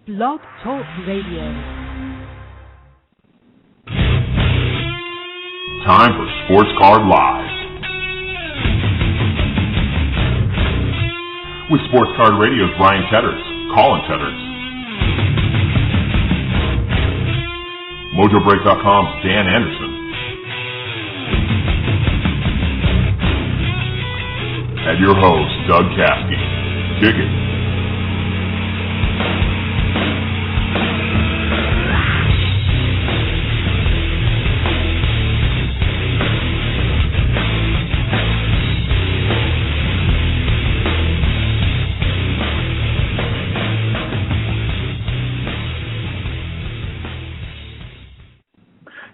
Blog Talk Radio. Time for Sports Card Live. With Sports Card Radio's Ryan Tetters, Colin Tetters, MojoBreak.com's Dan Anderson, and your host, Doug Caskey. Dig it.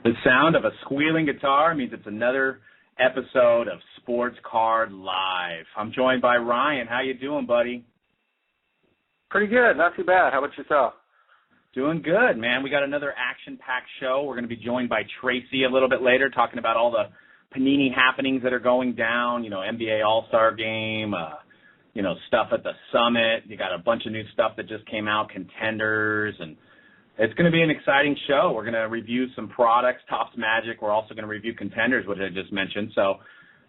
The sound of a squealing guitar means it's another episode of Sports Card Live. I'm joined by Ryan. How you doing, buddy? Pretty good. Not too bad. How about yourself? Doing good, man. We got another action-packed show. We're going to be joined by Tracy a little bit later, talking about all the Panini happenings that are going down, NBA All-Star Game, stuff at the Summit. You got a bunch of new stuff that just came out, Contenders, and it's going to be an exciting show. We're going to review some products, Topps Magic. We're also going to review Contenders, which I just mentioned. So,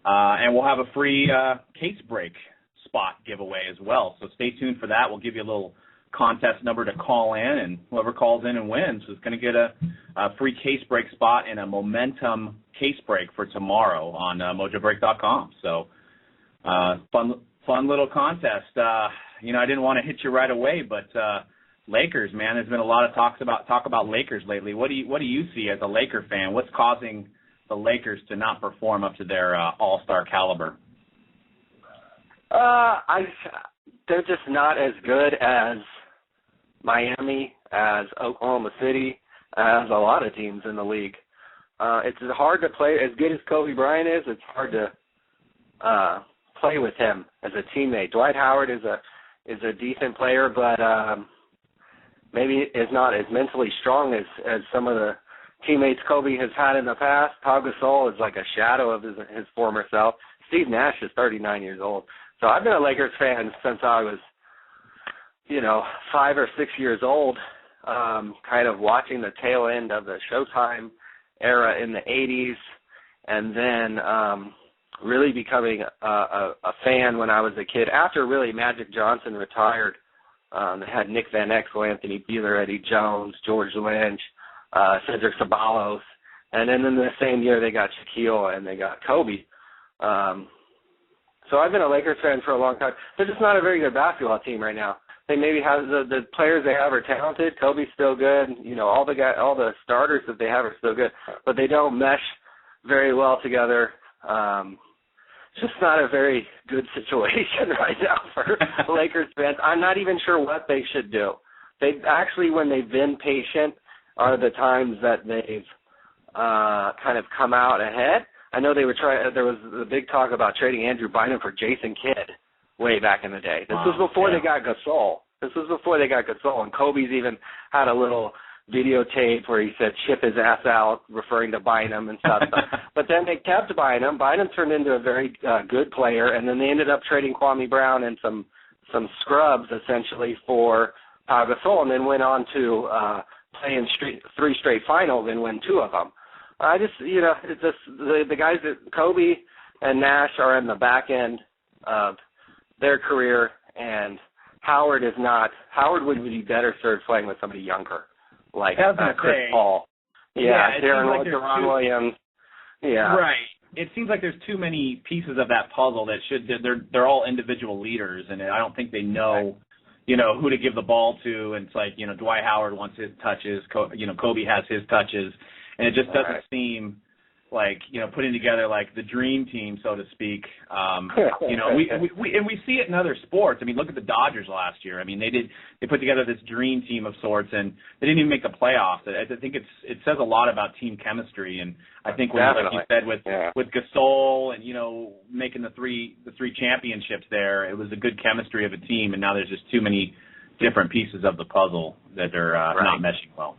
and we'll have a free case break spot giveaway as well. So stay tuned for that. We'll give you a little contest number to call in, and whoever calls in and wins is going to get a free case break spot and a momentum case break for tomorrow on MojoBreak.com. So, fun little contest. I didn't want to hit you right away, but Lakers, man, there's been a lot of talk about Lakers lately. What do you see as a Laker fan? What's causing the Lakers to not perform up to their all-star caliber? They're just not as good as Miami, as Oklahoma City, as a lot of teams in the league. It's hard to play. As good as Kobe Bryant is, it's hard to play with him as a teammate. Dwight Howard is a decent player, but maybe is not as mentally strong as some of the teammates Kobe has had in the past. Pau Gasol is like a shadow of his former self. Steve Nash is 39 years old. So I've been a Lakers fan since I was, 5 or 6 years old, kind of watching the tail end of the Showtime era in the 80s, and then really becoming a fan when I was a kid. After really Magic Johnson retired, they had Nick Van Exel, Anthony Beeler, Eddie Jones, George Lynch, Cedric Ceballos, and then in the same year they got Shaquille and they got Kobe. So I've been a Lakers fan for a long time. They're just not a very good basketball team right now. They maybe have the players they have are talented. Kobe's still good. All the starters that they have are still good, but they don't mesh very well together. It's just not a very good situation right now for Lakers fans. I'm not even sure what they should do. They actually, when they've been patient, are the times that they've kind of come out ahead. I know they were there was the big talk about trading Andrew Bynum for Jason Kidd way back in the day. This was before they got Gasol. And Kobe's even had a little videotape where he said "ship his ass out," referring to Bynum and stuff. But then they kept Bynum. Bynum turned into a very good player, and then they ended up trading Kwame Brown and some scrubs essentially for Pau Gasol, and then went on to play in 3 straight finals and win 2 of them. I just, it's just the guys that Kobe and Nash are in the back end of their career, and Howard is not. Howard would be better served playing with somebody younger, like Chris Paul. Deron Williams. Yeah. Right. It seems like there's too many pieces of that puzzle that they're all individual leaders, and I don't think they know, who to give the ball to. And it's like, Dwight Howard wants his touches, Kobe has his touches, and it just doesn't seem like, putting together like the dream team, so to speak. We see it in other sports. I mean, look at the Dodgers last year. I mean, they put together this dream team of sorts, and they didn't even make the playoffs. I think it says a lot about team chemistry, and I think like you said with Gasol and making the three championships there, it was a good chemistry of a team, and now there's just too many different pieces of the puzzle that are not meshing well.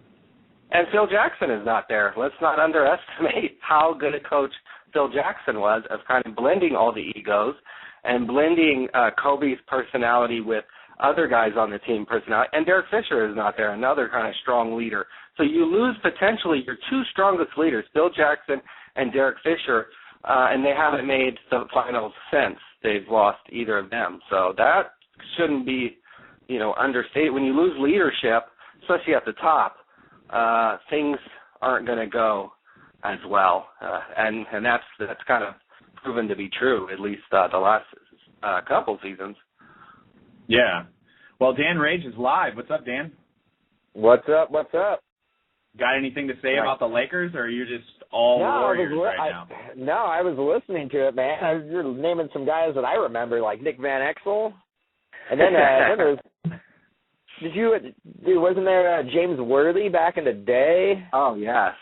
And Phil Jackson is not there. Let's not underestimate how good a coach Phil Jackson was of kind of blending all the egos and blending Kobe's personality with other guys on the team personality. And Derek Fisher is not there, another kind of strong leader. So you lose potentially your two strongest leaders, Bill Jackson and Derek Fisher, and they haven't made the finals since they've lost either of them. So that shouldn't be, understated. When you lose leadership, especially at the top, things aren't going to go as well. And that's kind of proven to be true, at least the last couple seasons. Yeah. Well, Dan Rage is live. What's up, Dan? What's up? Got anything to say about the Lakers, or are you just all Warriors right now? No, I was listening to it, man. You're naming some guys that I remember, like Nick Van Exel. And then there was, wasn't there James Worthy back in the day? Oh, yes.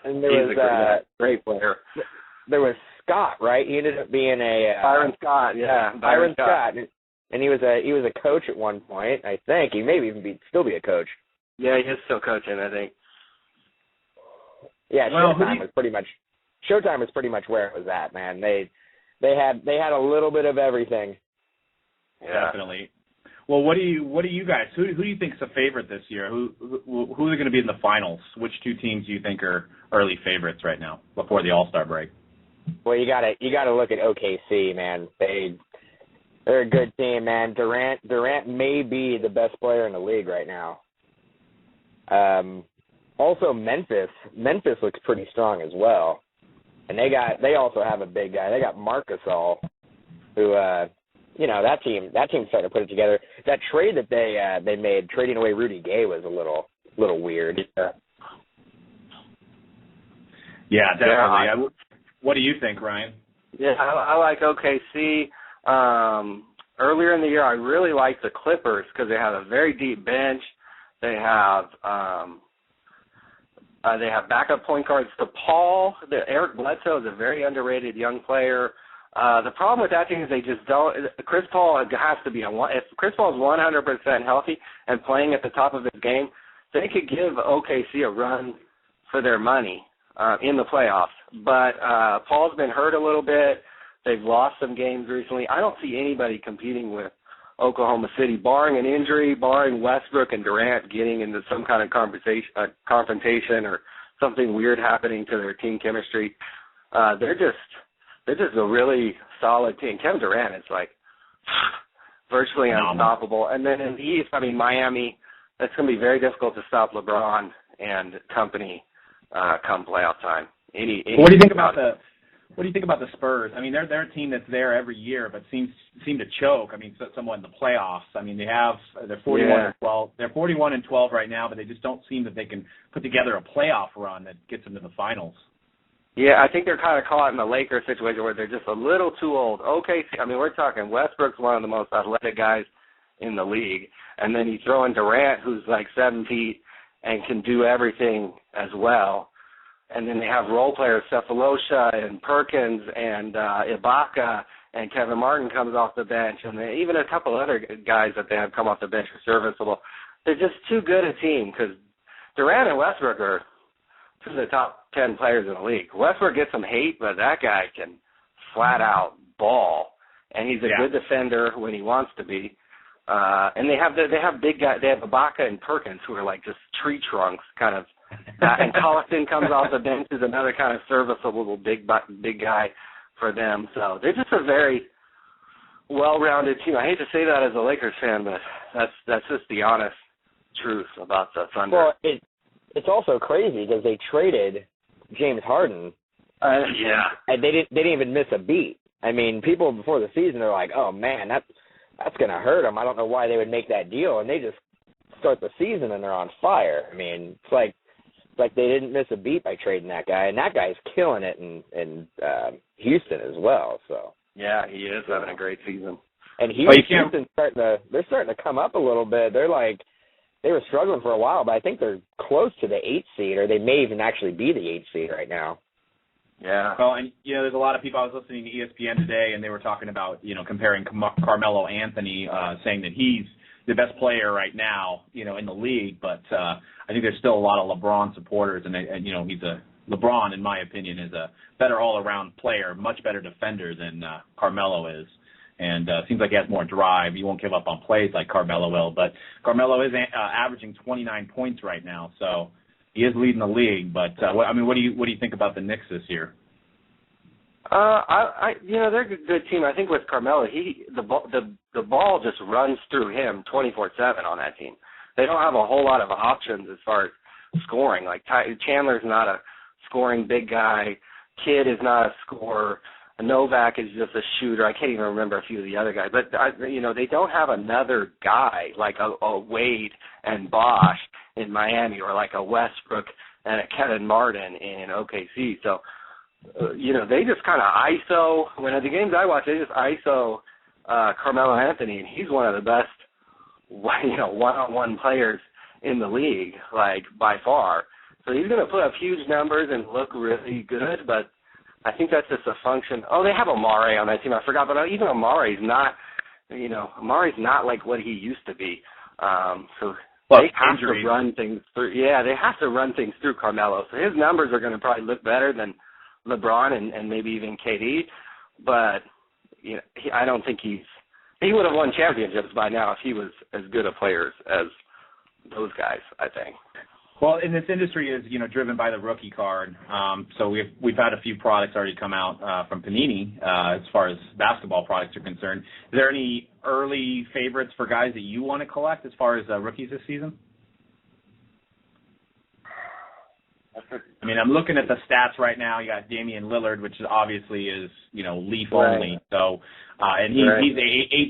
And there He's was a great player. There was Scott, right? He ended up being Byron Scott, yeah. Byron Scott. And he was a coach at one point, I think. He may even still be a coach. Yeah, he is still coaching, I think. Yeah, Showtime was pretty much where it was at, man. They had a little bit of everything. Yeah. Definitely. Well, what do you guys? Who do you think's a favorite this year? Who are going to be in the finals? Which two teams do you think are early favorites right now before the All-Star break? Well, you gotta look at OKC, man. They're a good team, man. Durant may be the best player in the league right now. Also Memphis looks pretty strong as well, and they also have a big guy. They got Marc Gasol, who that team's starting to put it together. That trade that they made, trading away Rudy Gay, was a little weird. Yeah, definitely. What do you think, Ryan? Yeah, I like OKC. Earlier in the year, I really liked the Clippers because they have a very deep bench. They have backup point guards to Paul. Eric Bledsoe is a very underrated young player. The problem with that team is they just don't. Chris Paul has to be if Chris Paul is 100% healthy and playing at the top of his game, they could give OKC a run for their money in the playoffs. But Paul's been hurt a little bit. They've lost some games recently. I don't see anybody competing with Oklahoma City, barring an injury, barring Westbrook and Durant getting into some kind of confrontation or something weird happening to their team chemistry. They're just a really solid team. Kevin Durant is like virtually unstoppable. And then in the East, Miami, that's going to be very difficult to stop LeBron and company come playoff time. What do you think about the Spurs? I mean, they're a team that's there every year, but seem to choke. I mean, somewhat in the playoffs. I mean, they're 41-12. They're 41-12 right now, but they just don't seem that they can put together a playoff run that gets them to the finals. Yeah, I think they're kind of caught in the Lakers situation where they're just a little too old. Okay, I mean, we're talking Westbrook's one of the most athletic guys in the league, and then you throw in Durant, who's like 7 feet and can do everything as well. And then they have role players, Cephalosha and Perkins and Ibaka, and Kevin Martin comes off the bench, and even a couple other guys that they have come off the bench are serviceable. They're just too good a team because Durant and Westbrook are two of the top 10 players in the league. Westbrook gets some hate, but that guy can flat out ball, and he's a good defender when he wants to be. And they have big guys. They have Ibaka and Perkins who are like just tree trunks, kind of. And Collison comes off the bench is another kind of serviceable little big guy for them. So they're just a very well-rounded team. I hate to say that as a Lakers fan, but that's just the honest truth about the Thunder. Well, it's also crazy because they traded James Harden. And they didn't even miss a beat. I mean, people before the season are like, "Oh man, that's going to hurt them." I don't know why they would make that deal, and they just start the season and they're on fire. I mean, it's like they didn't miss a beat by trading that guy, and that guy's killing it in Houston as well. So yeah, he is having a great season. And Houston's starting to come up a little bit. They were struggling for a while, but I think they're close to the 8th seed, or they may even actually be the 8th seed right now. Yeah. Well, and there's a lot of people. I was listening to ESPN today, and they were talking about comparing Carmelo Anthony, saying that he's the best player right now, in the league. But I think there's still a lot of LeBron supporters, and LeBron, in my opinion, is a better all-around player, much better defender than Carmelo is. and seems like he has more drive. He won't give up on plays like Carmelo will, but Carmelo is averaging 29 points right now, so he is leading the league. But what do you think about the Knicks this year? They're a good team. I think with Carmelo, the ball just runs through him 24/7 on that team. They don't have a whole lot of options as far as scoring. Like Chandler's not a scoring big guy. Kidd is not a scorer. Novak is just a shooter. I can't even remember a few of the other guys. But they don't have another guy like a Wade and Bosh in Miami, or like a Westbrook and a Kevin Martin in OKC. So. They just kind of ISO. When at the games I watch, they just ISO Carmelo Anthony, and he's one of the best, one-on-one players in the league, like by far. So he's going to put up huge numbers and look really good. But I think that's just a function. Oh, they have Amare on that team. I forgot, but even Amare's not, Amare's not like what he used to be. So. They have to run things through. Yeah, they have to run things through Carmelo. So his numbers are going to probably look better than LeBron and maybe even KD, but I don't think he would have won championships by now if he was as good a player as those guys, I think. Well, and this industry is driven by the rookie card. So we've had a few products already come out from Panini as far as basketball products are concerned. Is there any early favorites for guys that you want to collect as far as rookies this season? I mean, I'm looking at the stats right now. You got Damian Lillard, which obviously is, Leaf only. So, and he's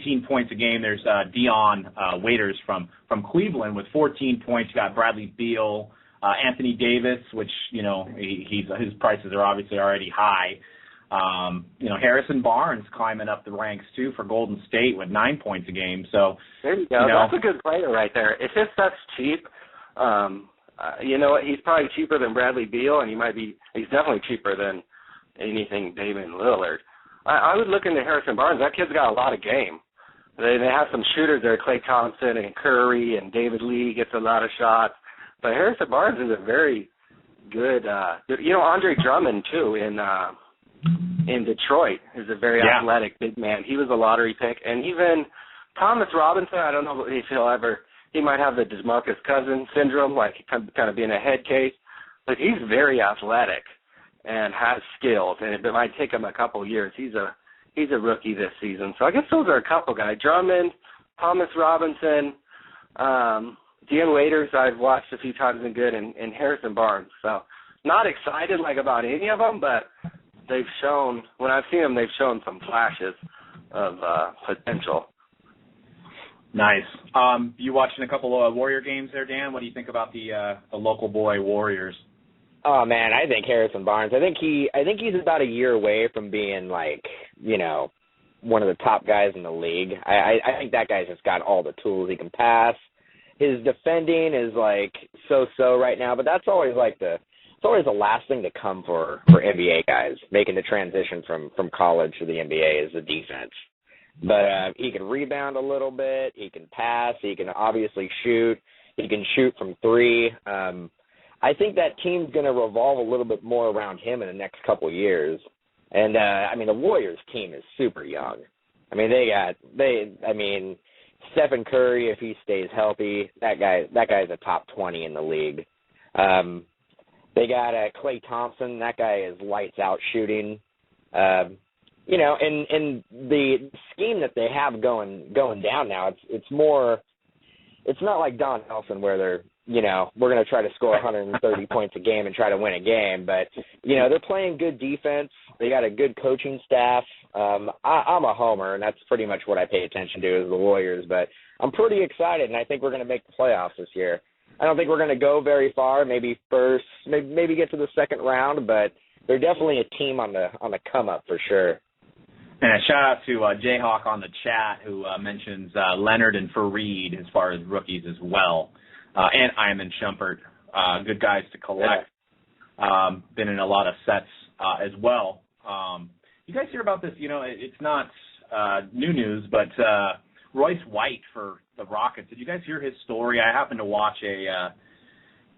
18 points a game. There's Dion Waiters from Cleveland with 14 points. You got Bradley Beal, Anthony Davis, which, his prices are obviously already high. Harrison Barnes climbing up the ranks too for Golden State with 9 points a game. So there you go. That's a good player right there. If his stuff's cheap, he's probably cheaper than Bradley Beal, and he's definitely cheaper than anything Damian Lillard. I would look into Harrison Barnes. That kid's got a lot of game. They have some shooters there, Klay Thompson and Curry, and David Lee gets a lot of shots. But Harrison Barnes is a very good, Andre Drummond too in Detroit is a very athletic big man. He was a lottery pick, and even Thomas Robinson. I don't know if he might have the DeMarcus Cousins syndrome, like kind of being a head case, but he's very athletic and has skills, and it might take him a couple of years. He's a rookie this season. So I guess those are a couple guys. Drummond, Thomas Robinson, Dion Waiters I've watched a few times and good, and Harrison Barnes. So not excited about any of them, but they've shown, when I've seen them, they've shown some flashes of potential. Nice. You watching a couple of Warrior games there, Dan? What do you think about the local boy Warriors? Oh man, I think Harrison Barnes. I think he's about a year away from being one of the top guys in the league. I think that guy's just got all the tools. He can pass. His defending is so right now, but that's always it's always the last thing to come for NBA guys making the transition from college to the NBA is the defense. But he can rebound a little bit. He can pass. He can obviously shoot. He can shoot from three. I think that team's going to revolve a little bit more around him in the next couple of years. And, the Warriors team is super young. Stephen Curry, if he stays healthy, that guy's a top 20 in the league. They got Klay Thompson. That guy is lights out shooting. And the scheme that they have going down now, it's not like Don Nelson where they're, we're going to try to score 130 points a game and try to win a game. But, they're playing good defense. They got a good coaching staff. I'm a homer, and that's pretty much what I pay attention to is the Warriors. But I'm pretty excited, and I think we're going to make the playoffs this year. I don't think we're going to go very far, maybe get to the second round, but they're definitely a team on the come-up for sure. And a shout-out to Jayhawk on the chat who mentions Leonard and Fareed as far as rookies as well. And Iman Shumpert, good guys to collect. Yeah. Been in a lot of sets as well. You guys hear about this? It's not new news, but Royce White for the Rockets. Did you guys hear his story? I happened to watch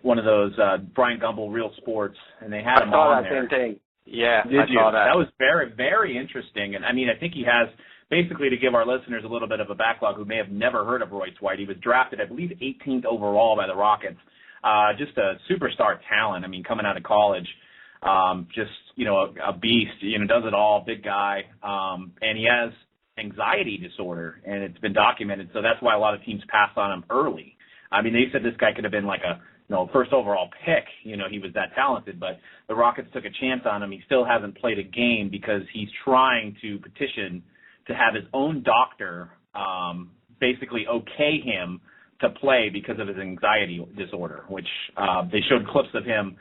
one of those Brian Gumbel Real Sports, and they had him on there. I saw that same thing. Yeah, I saw that. That was very, very interesting. And, I think he has basically to give our listeners a little bit of a backlog who may have never heard of Royce White, he was drafted, I believe, 18th overall by the Rockets. Just a superstar talent. I mean, coming out of college, just, a beast, does it all, big guy. And he has anxiety disorder, and it's been documented. So that's why a lot of teams passed on him early. I mean, they said this guy could have been like a, first overall pick. He was that talented, but the Rockets took a chance on him. He still hasn't played a game because he's trying to petition to have his own doctor basically okay him to play because of his anxiety disorder, which they showed clips of him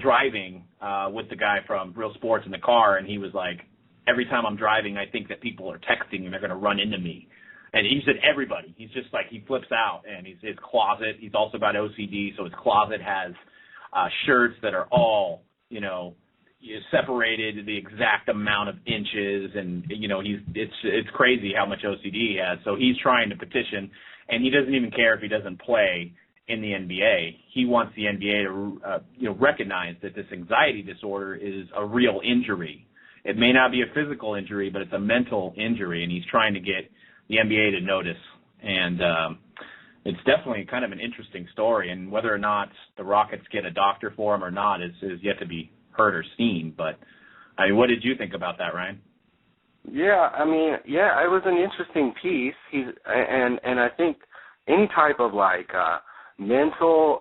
driving with the guy from Real Sports in the car, and he was like, every time I'm driving, I think that people are texting and they're going to run into me. And he said everybody. He's just like, he flips out, and his closet, he's also got OCD, so his closet has shirts that are all, separated the exact amount of inches, and, it's crazy how much OCD he has. So he's trying to petition, and he doesn't even care if he doesn't play in the NBA. He wants the NBA to, recognize that this anxiety disorder is a real injury. It may not be a physical injury, but it's a mental injury, and he's trying to get the NBA to notice. And it's definitely kind of an interesting story, and whether or not the Rockets get a doctor for him or not is yet to be heard or seen. But, I mean, what did you think about that, Ryan? Yeah, it was an interesting piece. And I think any type of like mental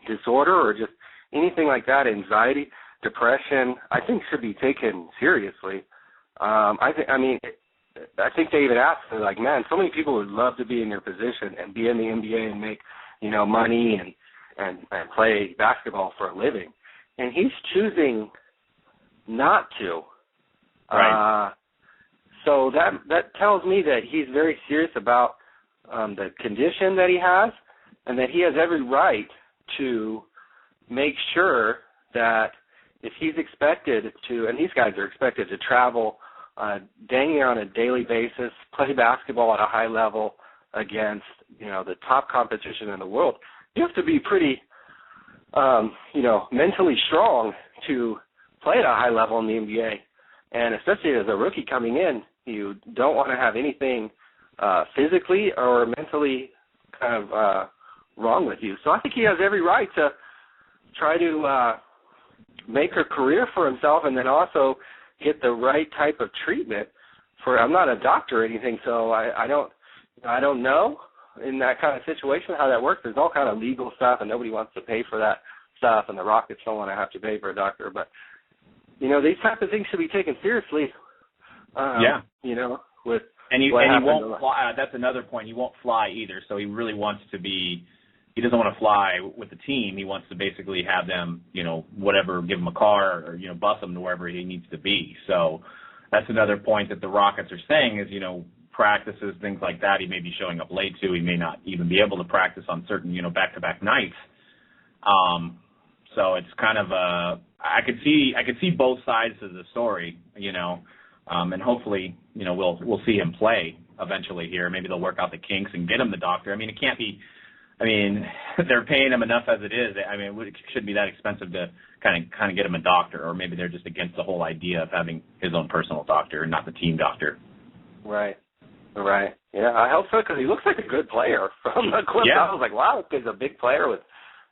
disorder or just anything like that, anxiety, depression, I think should be taken seriously. I think they even asked, they're like, man, so many people would love to be in your position and be in the NBA and make, money and play basketball for a living. And he's choosing not to. Right. So that tells me that he's very serious about the condition that he has, and that he has every right to make sure that if he's expected to, and these guys are expected to travel dang near on a daily basis, play basketball at a high level against, the top competition in the world, you have to be pretty, mentally strong to play at a high level in the NBA. And especially as a rookie coming in, you don't want to have anything physically or mentally kind of wrong with you. So I think he has every right to try to make a career for himself, and then also get the right type of treatment for. I'm not a doctor or anything, so I don't know in that kind of situation how that works. There's all kind of legal stuff, and nobody wants to pay for that stuff, and the Rockets don't want to have to pay for a doctor. But these type of things should be taken seriously. With and he won't fly. That's another point. He won't fly either. So he really wants to be. He doesn't want to fly with the team. He wants to basically have them, whatever, give him a car or, bus him to wherever he needs to be. So that's another point that the Rockets are saying is, practices, things like that, he may be showing up late to. He may not even be able to practice on certain, back-to-back nights. So it's kind of I could see both sides of the story, and hopefully, we'll see him play eventually here. Maybe they'll work out the kinks and get him the doctor. I mean, it can't be. They're paying him enough as it is. It shouldn't be that expensive to kind of get him a doctor, or maybe they're just against the whole idea of having his own personal doctor and not the team doctor. Right. Yeah, I hope so, because he looks like a good player from the clip. Yeah. I was like, wow, he's a big player with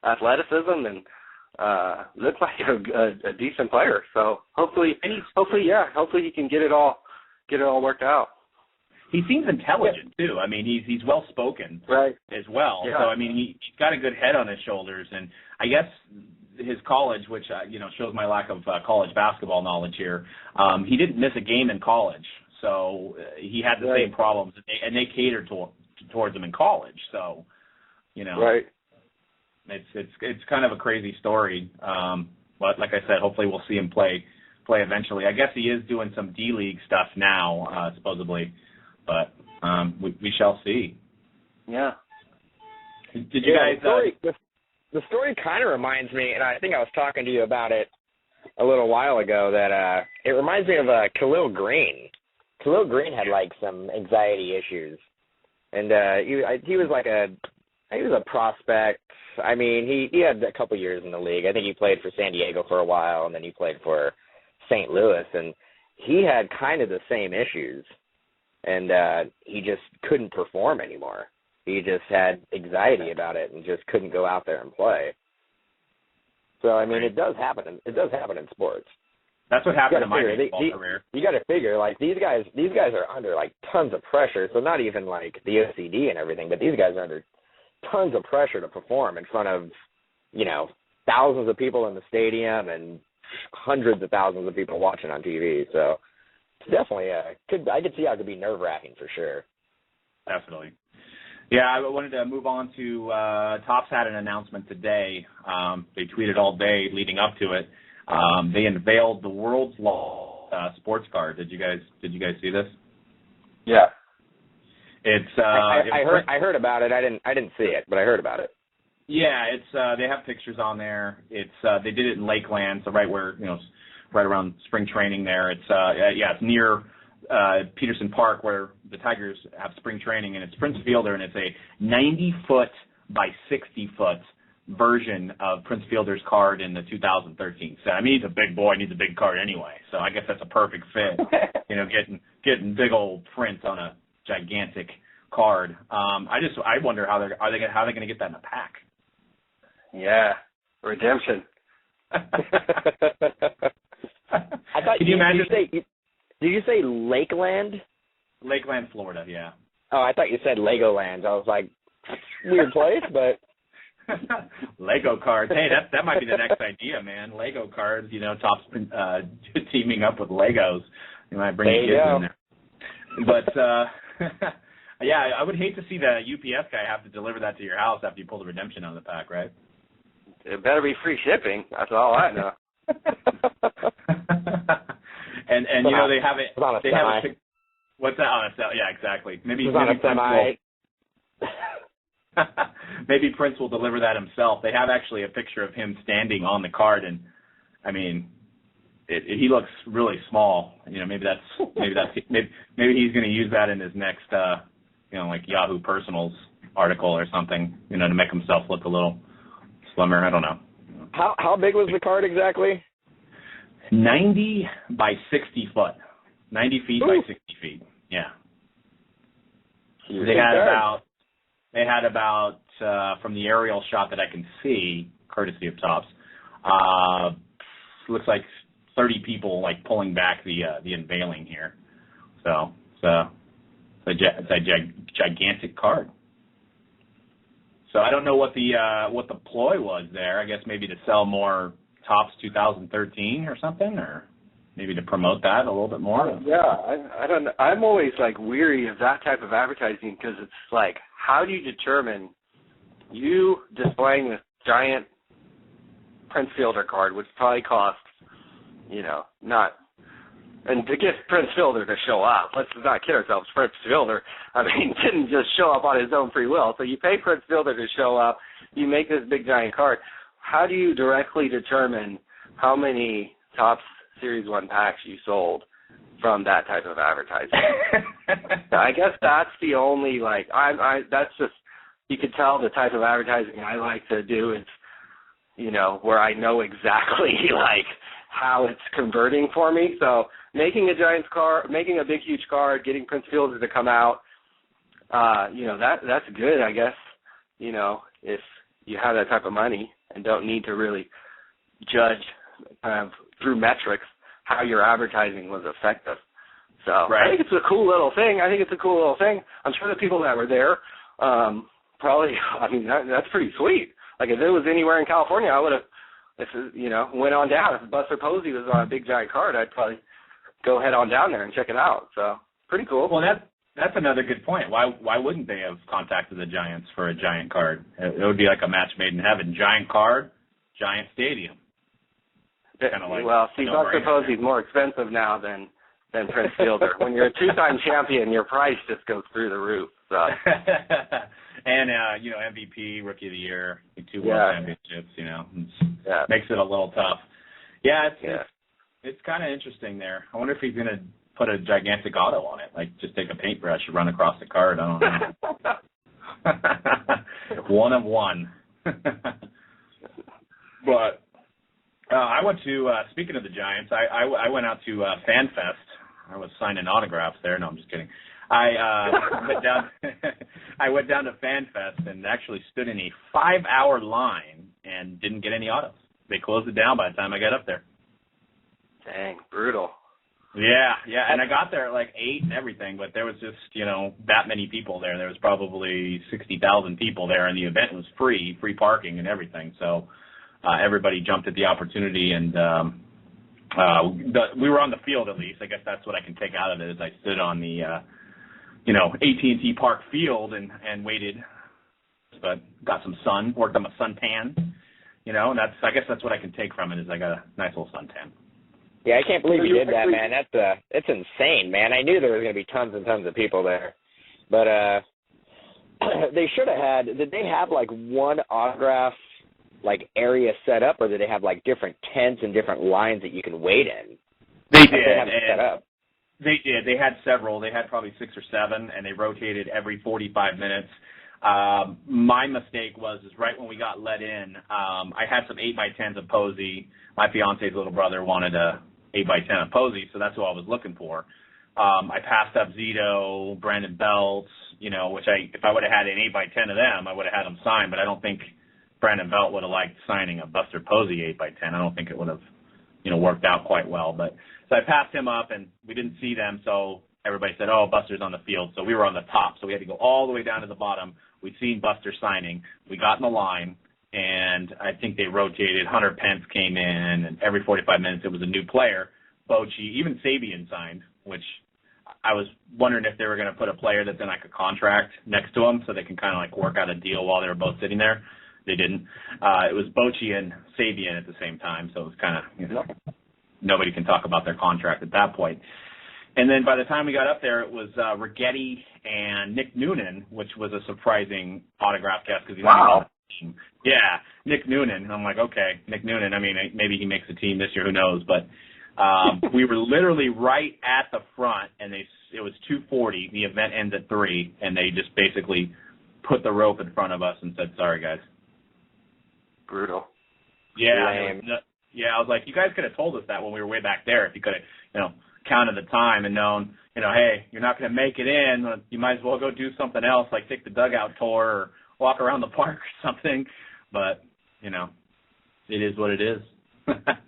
athleticism and looks like a decent player. So hopefully he can get it all worked out. He seems intelligent too. He's well spoken, right, as well. Yeah. So he's got a good head on his shoulders, and I guess his college, which shows my lack of college basketball knowledge here. He didn't miss a game in college, so he had the same problems, and they catered towards him in college. So, right. It's kind of a crazy story. But like I said, hopefully we'll see him play eventually. I guess he is doing some D-League stuff now, supposedly. But we shall see. Yeah. Did you guys? The story kind of reminds me, and I think I was talking to you about it a little while ago, that it reminds me of Khalil Green. Khalil Green had some anxiety issues, and he was a prospect. He had a couple years in the league. I think he played for San Diego for a while, and then he played for St. Louis, and he had kind of the same issues. and he just couldn't perform anymore. He just had anxiety about it and just couldn't go out there and play. So I mean, it does happen. It does happen in sports. That's what happened in my baseball career. You got to figure, like, these guys are under like tons of pressure. So not even like the OCD and everything, but these guys are under tons of pressure to perform in front of, thousands of people in the stadium and hundreds of thousands of people watching on TV. So it's definitely I could see how it could be nerve-wracking for sure. Definitely. Yeah, I wanted to move on to Topps had an announcement today. They tweeted all day leading up to it. They unveiled the world's largest sports card. Did you guys see this? Yeah. It's I heard about it. I didn't see it, but I heard about it. Yeah, it's they have pictures on there. It's they did it in Lakeland, so right where right around spring training there. It's it's near Peterson Park where the Tigers have spring training, and it's Prince Fielder, and it's a 90-foot by 60-foot version of Prince Fielder's card in the 2013 set. I mean, he's a big boy, needs a big card anyway, so I guess that's a perfect fit. Getting big old Prince on a gigantic card. I wonder how they're going to get that in a pack. Yeah, redemption. I thought. Can you imagine? Did you say Lakeland? Lakeland, Florida. Yeah. Oh, I thought you said Legoland. I was like, weird place, but. Lego cards. Hey, that might be the next idea, man. Lego cards. Topps teaming up with Legos. You might bring your kids in there. But yeah, I would hate to see the UPS guy have to deliver that to your house after you pull the redemption out of the pack, right? It better be free shipping. That's all I know. and they have it. On a they semi. have it. What's that on a semi? Yeah, exactly. Maybe on a semi. Maybe Prince will deliver that himself. They have actually a picture of him standing on the card, and I mean, he looks really small. Maybe he's going to use that in his next, like Yahoo Personals article or something, to make himself look a little slimmer. I don't know. How big was the card exactly? 90 by 60 foot. 90 feet by 60 feet. Yeah. They had about from the aerial shot that I can see, courtesy of Topps, looks like 30 people like pulling back the unveiling here. So it's a gigantic card. So I don't know what the ploy was there. I guess maybe to sell more Topps 2013 or something, or maybe to promote that a little bit more. Yeah, I don't know. I'm always like weary of that type of advertising because it's like, how do you determine you displaying this giant Prince Fielder card, which probably costs, and to get Prince Fielder to show up, let's not kid ourselves, Prince Fielder, didn't just show up on his own free will. So you pay Prince Fielder to show up, you make this big giant card. How do you directly determine how many Topps Series 1 packs you sold from that type of advertising? I guess that's the only, that's just, you could tell the type of advertising I like to do is, where I know exactly, how it's converting for me. So making a Giants card, making a big, huge card, getting Prince Fielder to come out, that's good, I guess, if you have that type of money and don't need to really judge through metrics how your advertising was effective. So right. I think it's a cool little thing. I'm sure the people that were there probably, that's pretty sweet. Like if it was anywhere in California, I would have, went on down. If Buster Posey was on a big giant card, I'd probably go head on down there and check it out. So pretty cool. Well, that's another good point. Why wouldn't they have contacted the Giants for a giant card? It would be like a match made in heaven. Giant card, giant stadium. Buster Posey's more expensive now than Prince Fielder. When you're a two-time champion, your price just goes through the roof. So. And MVP, Rookie of the Year, 2 World Championships. Makes it a little tough. Yeah, it's kind of interesting there. I wonder if he's going to put a gigantic auto on it, like just take a paintbrush and run across the card. I don't know. One of one. But I went to, speaking of the Giants, I went out to FanFest. I was signing autographs there. No, I'm just kidding. I went down to FanFest and actually stood in a 5-hour line and didn't get any autos. They closed it down by the time I got up there. Dang, brutal. Yeah, and I got there at like 8 and everything, but there was just, that many people there. There was probably 60,000 people there, and the event was free parking and everything. So everybody jumped at the opportunity, and we were on the field at least. I guess that's what I can take out of it, is I stood on the, AT&T Park field and waited, but got some sun, worked on my suntan, and I guess that's what I can take from it, is I got a nice little suntan. Yeah, I can't believe you did that, man. It's insane, man. I knew there was going to be tons and tons of people there. But they should have had, did they have like one autograph like area set up, or did they have like different tents and different lines that you can wait in? They did. They have it set up. They did. They had several. They had probably 6 or 7, and they rotated every 45 minutes. My mistake was right when we got let in, I had some 8x10s of Posey. My fiance's little brother wanted a 8x10 of Posey, so that's what I was looking for. I passed up Zito, Brandon Belt, which if I would have had an 8x10 of them, I would have had them signed, but I don't think Brandon Belt would have liked signing a Buster Posey 8x10. I don't think it would have, worked out quite well. But so I passed him up, and we didn't see them, so everybody said, oh, Buster's on the field. So we were on the top, so we had to go all the way down to the bottom. We'd seen Buster signing. We got in the line, and I think they rotated. Hunter Pence came in, and every 45 minutes it was a new player. Bochy, even Sabian signed, which I was wondering if they were going to put a player that's in like a contract next to him so they can kind of like work out a deal while they were both sitting there. They didn't. It was Bochy and Sabian at the same time, so it was kind of, nobody can talk about their contract at that point. And then by the time we got up there, it was Rigetti and Nick Noonan, which was a surprising autograph guest because he's not on the team. Yeah, Nick Noonan. And I'm like, okay, Nick Noonan. I mean, maybe he makes the team this year. Who knows? But we were literally right at the front, and it was 2:40. The event ends at 3, and they just basically put the rope in front of us and said, sorry, guys. Brutal. Yeah, I was like, you guys could have told us that when we were way back there. If you could have, counted the time and known, hey, you're not going to make it in. You might as well go do something else, like take the dugout tour or walk around the park or something. But, it is what it is.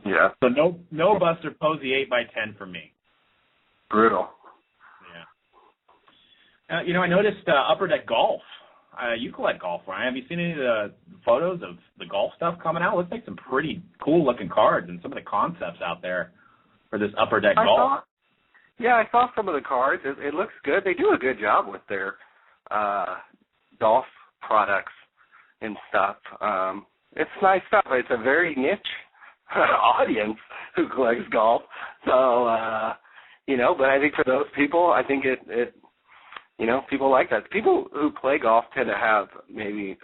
Yeah. So no Buster Posey 8x10 for me. Brutal. Yeah. I noticed Upper Deck Golf. You collect golf, Ryan. Have you seen any of the photos of the golf stuff coming out? Looks like some pretty cool-looking cards and some of the concepts out there for this Upper Deck Golf. I saw some of the cards. It looks good. They do a good job with their golf products and stuff. It's nice stuff. It's a very niche audience who collects golf. So, but I think for those people, I think it people like that. People who play golf tend to have maybe,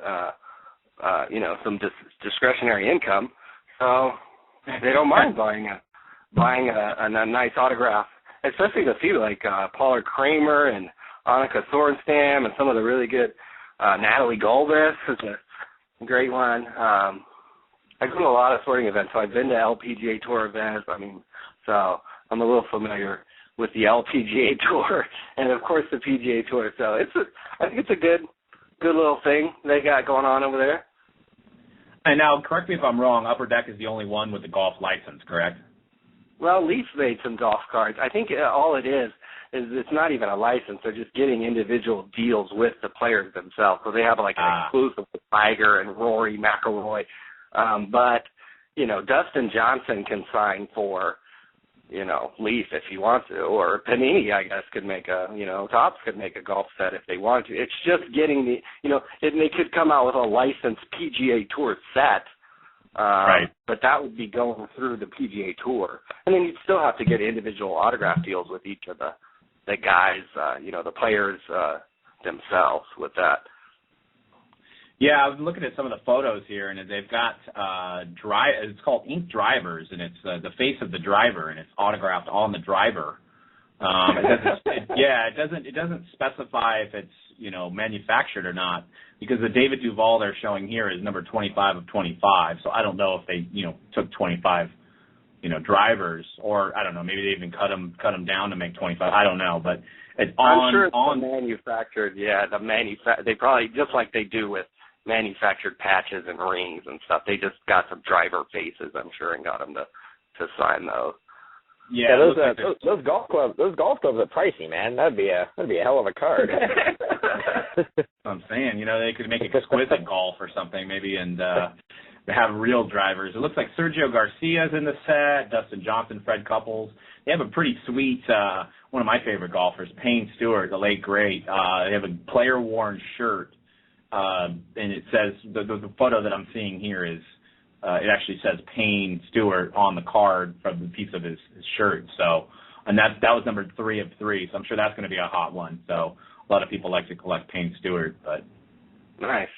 some discretionary income, so they don't mind buying a nice autograph, especially the few like Paula Kramer and Annika Sorenstam and some of the really good Natalie Goldis is a great one. I go to a lot of sporting events, so I've been to LPGA Tour events. So I'm a little familiar with the LPGA Tour and, of course, the PGA Tour. So I think it's a good little thing they got going on over there. And now, correct me if I'm wrong, Upper Deck is the only one with the golf license, correct? Well, Leafs made some golf cards. I think all it is it's not even a license. They're just getting individual deals with the players themselves. So they have like an exclusive with Tiger and Rory McIlroy. But, Dustin Johnson can sign for, Leaf if he wants to, or Panini, I guess, could make Topps could make a golf set if they want to. It's just getting they could come out with a licensed PGA Tour set, right? But that would be going through the PGA Tour, and then you'd still have to get individual autograph deals with each of the guys, the players themselves with that. Yeah, I was looking at some of the photos here, and they've got it's called ink drivers, and it's the face of the driver, and it's autographed on the driver. It doesn't specify if it's manufactured or not, because the David Duval they're showing here is number 25 of 25. So I don't know if they took 25 drivers, or I don't know, maybe they even cut them down to make 25. I don't know, but I'm sure it's the manufactured. Yeah, they probably, just like they do with manufactured patches and rings and stuff. They just got some driver faces, I'm sure, and got them to sign those. Yeah, those golf clubs are pricey, man. That'd be a hell of a card. That's what I'm saying. They could make exquisite golf or something maybe, and have real drivers. It looks like Sergio Garcia's in the set, Dustin Johnson, Fred Couples. They have a pretty sweet, one of my favorite golfers, Payne Stewart, the late great. They have a player-worn shirt, and it says, the photo that I'm seeing here is, it actually says Payne Stewart on the card from the piece of his shirt. So, and that was number 3 of 3. So I'm sure that's going to be a hot one. So a lot of people like to collect Payne Stewart, but nice.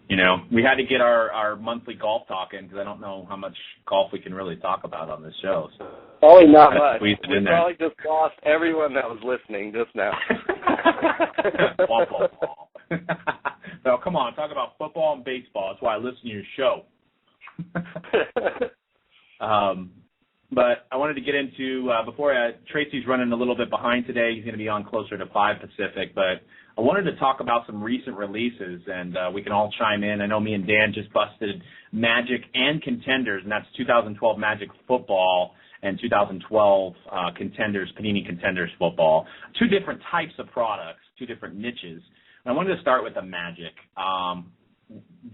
We had to get our monthly golf talk in because I don't know how much golf we can really talk about on this show. So probably not much. We probably just lost everyone that was listening just now. So come on, talk about football and baseball. That's why I listen to your show. But I wanted to get into, Tracy's running a little bit behind today. He's going to be on closer to 5 Pacific, but I wanted to talk about some recent releases, and we can all chime in. I know me and Dan just busted Magic and Contenders, and that's 2012 Magic football and 2012 Contenders, Panini Contenders football. 2 different types of products, 2 different niches. And I wanted to start with the Magic.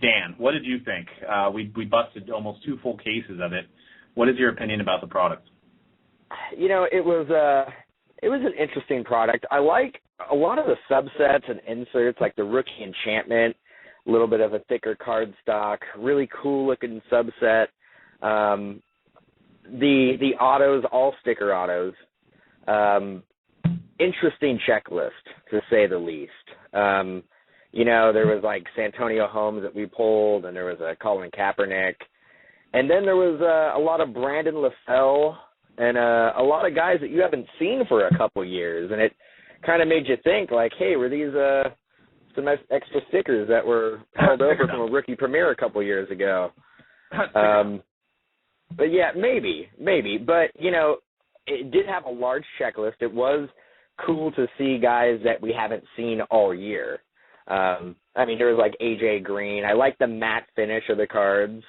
Dan, what did you think? We busted almost 2 full cases of it. What is your opinion about the product? It was an interesting product. I like a lot of the subsets and inserts, like the Rookie Enchantment, a little bit of a thicker card stock, really cool looking subset. The autos, all sticker autos. Interesting checklist, to say the least. There was like Santonio Holmes that we pulled, and there was a Colin Kaepernick. And then there was a lot of Brandon LaFell and a lot of guys that you haven't seen for a couple years. And it kind of made you think, like, hey, were these some extra stickers that were held over from a rookie premiere a couple years ago? But, yeah, maybe. But, it did have a large checklist. It was cool to see guys that we haven't seen all year. There was like AJ Green. I like the matte finish of the cards.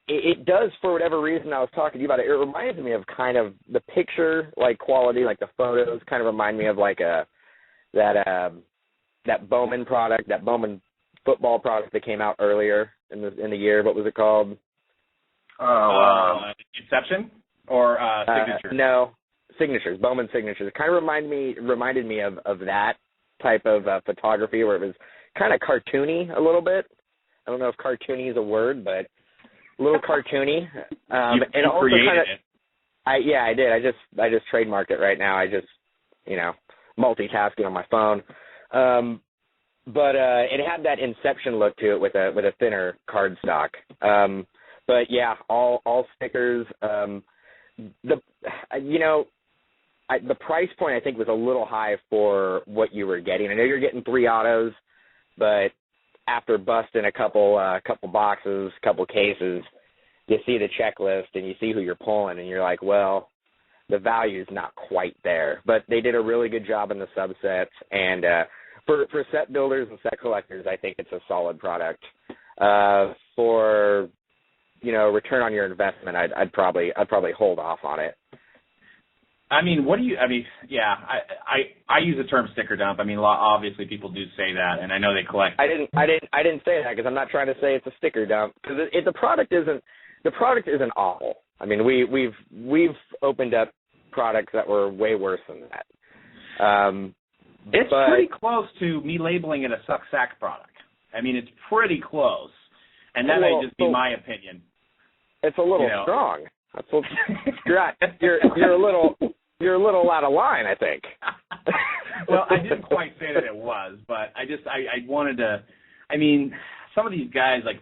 It does, for whatever reason, I was talking to you about it. It reminds me of kind of the picture, like quality, like the photos, kind of remind me of like that Bowman product, that Bowman football product that came out earlier in the year. What was it called? Inception or Signature? No, Signatures. Bowman Signatures. It kind of reminded me of that type of photography where it was kind of cartoony a little bit. I don't know if cartoony is a word, but a little cartoony. And also created it. I did. I just trademarked it right now. I just, multitasking on my phone. But it had that Inception look to it with a thinner card stock. But yeah, all stickers. The price point I think was a little high for what you were getting. I know you're getting 3 autos, but after busting a couple boxes, couple cases, you see the checklist and you see who you're pulling, and you're like, well, the value's not quite there. But they did a really good job in the subsets, and for set builders and set collectors, I think it's a solid product. For return on your investment, I'd probably hold off on it. I use the term sticker dump. Obviously people do say that, and I know they collect. I didn't say that because I'm not trying to say it's a sticker dump, because the product isn't awful. We've opened up products that were way worse than that. It's pretty close to me labeling it a suck sack product. It's pretty close, and that may just be my opinion. It's a little strong. That's what, you're a little out of line, I think. Well, I didn't quite say that it was, but I wanted to. Some of these guys like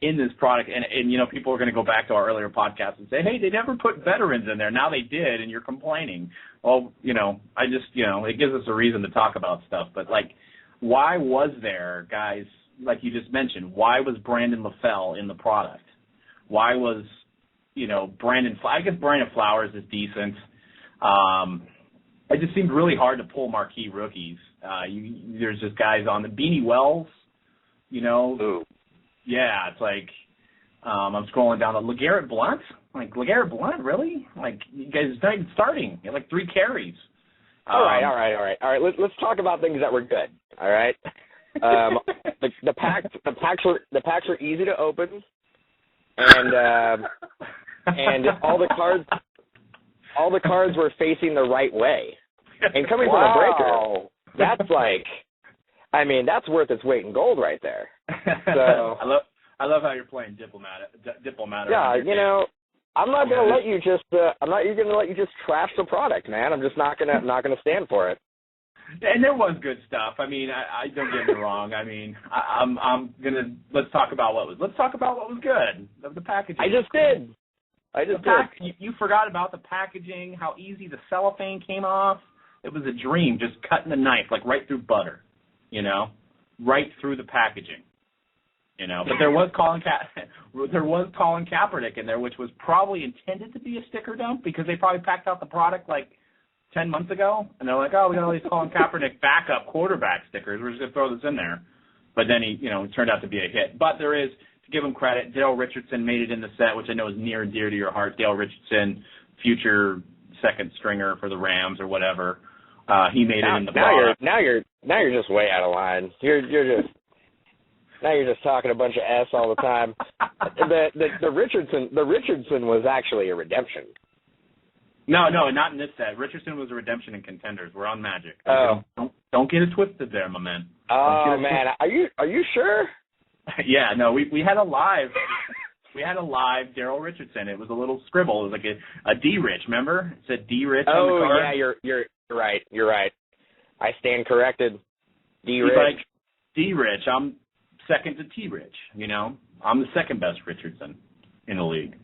in this product, and people are going to go back to our earlier podcast and say, hey, they never put veterans in there. Now they did, and you're complaining. Well, it gives us a reason to talk about stuff. But why was there guys like you just mentioned? Why was Brandon LaFell in the product? Why was Brandon? I guess Brandon Flowers is decent. it just seemed really hard to pull marquee rookies. There's just guys on the Beanie Wells, you know. Ooh. Yeah, it's like I'm scrolling down the LeGarrette Blount. Like, LeGarrette Blount, really? Like, you guys not even starting. You had like 3 carries. All right. Let's talk about things that were good. All right. The packs were easy to open, and all the cards were facing the right way. And coming from a breaker, that's like, I mean, that's worth its weight in gold right there. So I love how you're playing diplomat. Yeah, you know, I'm not gonna let you just trash the product, man. I'm just not gonna stand for it. And there was good stuff. I mean, I don't get me wrong. I mean, let's talk about what was good. The packaging. I just did. You forgot about the packaging, how easy the cellophane came off. It was a dream, just cutting the knife like right through butter, you know, right through the packaging, you know. But there was Colin Kaepernick in there, which was probably intended to be a sticker dump because they probably packed out the product like 10 months ago, and they're like, oh, we got all these Colin Kaepernick backup quarterback stickers. We're just going to throw this in there. But then he, you know, it turned out to be a hit. But there is, to give him credit, Dale Richardson made it in the set, which I know is near and dear to your heart. Dale Richardson, future second stringer for the Rams or whatever. He made it in the box. Now you're just way out of line. You're just talking a bunch of S all the time. The Richardson was actually a redemption. No, not in this set. Richardson was a redemption in Contenders. We're on Magic. Don't get it twisted there, my man. Oh man, are you sure? Yeah, no, we had a live Daryl Richardson. It was a little scribble. It was like a D Rich, remember? It said D Rich on the card. Yeah, you're right. You're right. I stand corrected. D Rich. Like D Rich. I'm second to T Rich. You know, I'm the second best Richardson in the league.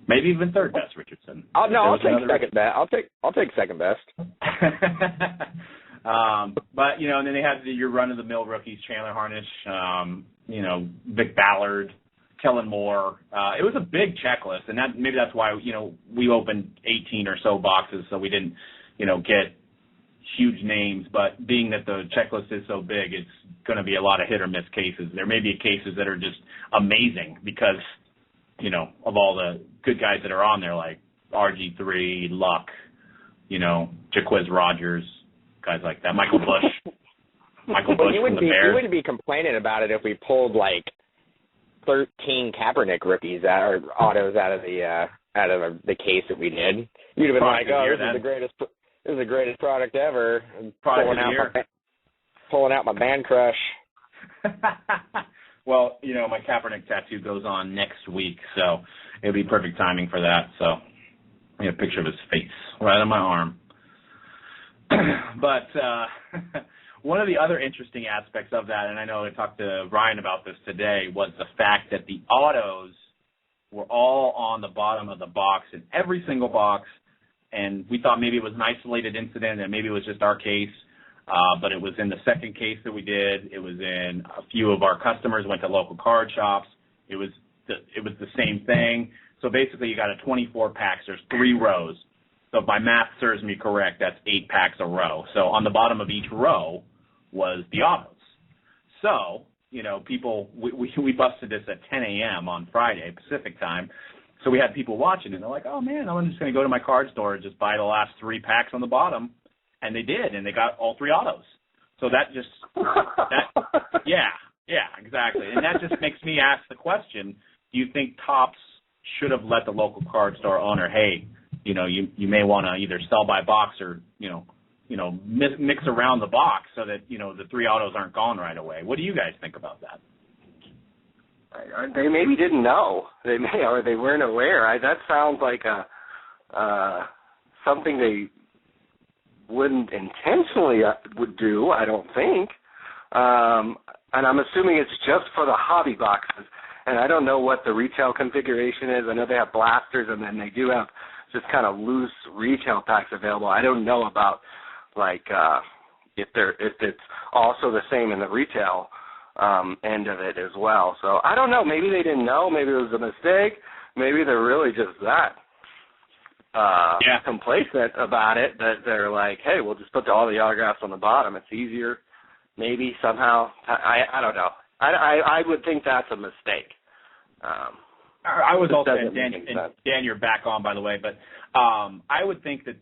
Maybe even third best Richardson. I'll take second best. I'll take second best. But you know, and then they had your run of the mill rookies: Chandler Harnish, you know, Vic Ballard, Kellen Moore. It was a big checklist, and maybe that's why, you know, we opened 18 or so boxes, so we didn't, you know, get huge names. But being that the checklist is so big, it's going to be a lot of hit or miss cases. There may be cases that are just amazing because, you know, of all the good guys that are on there, like RG3, Luck, you know, Jaquiz Rogers, guys like that, Michael Bush. Michael Bush from the Bears. You wouldn't be complaining about it if we pulled like 13 Kaepernick rookies or autos out of the case that we did. You'd have been like, "Oh, this is the greatest product ever." Pulling out my band crush. Well, you know, my Kaepernick tattoo goes on next week, so it'll be perfect timing for that. So I have a picture of his face right on my arm. But one of the other interesting aspects of that, and I know I talked to Ryan about this today, was the fact that the autos were all on the bottom of the box in every single box, and we thought maybe it was an isolated incident and maybe it was just our case, but it was in the second case that we did. It was in a few of our customers went to local card shops. It was the same thing. So basically you got a 24 packs. There's 3 rows. So if my math serves me correct, that's 8 packs a row. So on the bottom of each row was the autos. So, you know, we busted this at 10 a.m. on Friday, Pacific time. So we had people watching, and they're like, oh, man, I'm just going to go to my card store and just buy the last 3 packs on the bottom. And they did, and they got all 3 autos. So that just, yeah, exactly. And that just makes me ask the question, do you think Topps should have let the local card store owner, hey, you know, you may want to either sell by box or, you know, mix around the box so that, you know, the 3 autos aren't gone right away. What do you guys think about that? They maybe didn't know. They may, or they weren't aware. That sounds like something they wouldn't intentionally would do, I don't think. And I'm assuming it's just for the hobby boxes. And I don't know what the retail configuration is. I know they have blasters, and then they do have just kind of loose retail packs available. I don't know about like if it's also the same in the retail end of it as well. So I don't know. Maybe they didn't know. Maybe it was a mistake. Maybe they're really just that. complacent about it that they're like, hey, we'll just put all the autographs on the bottom. It's easier, maybe somehow. I don't know. I would think that's a mistake. I was also, and Dan, you're back on, by the way, but I was thinking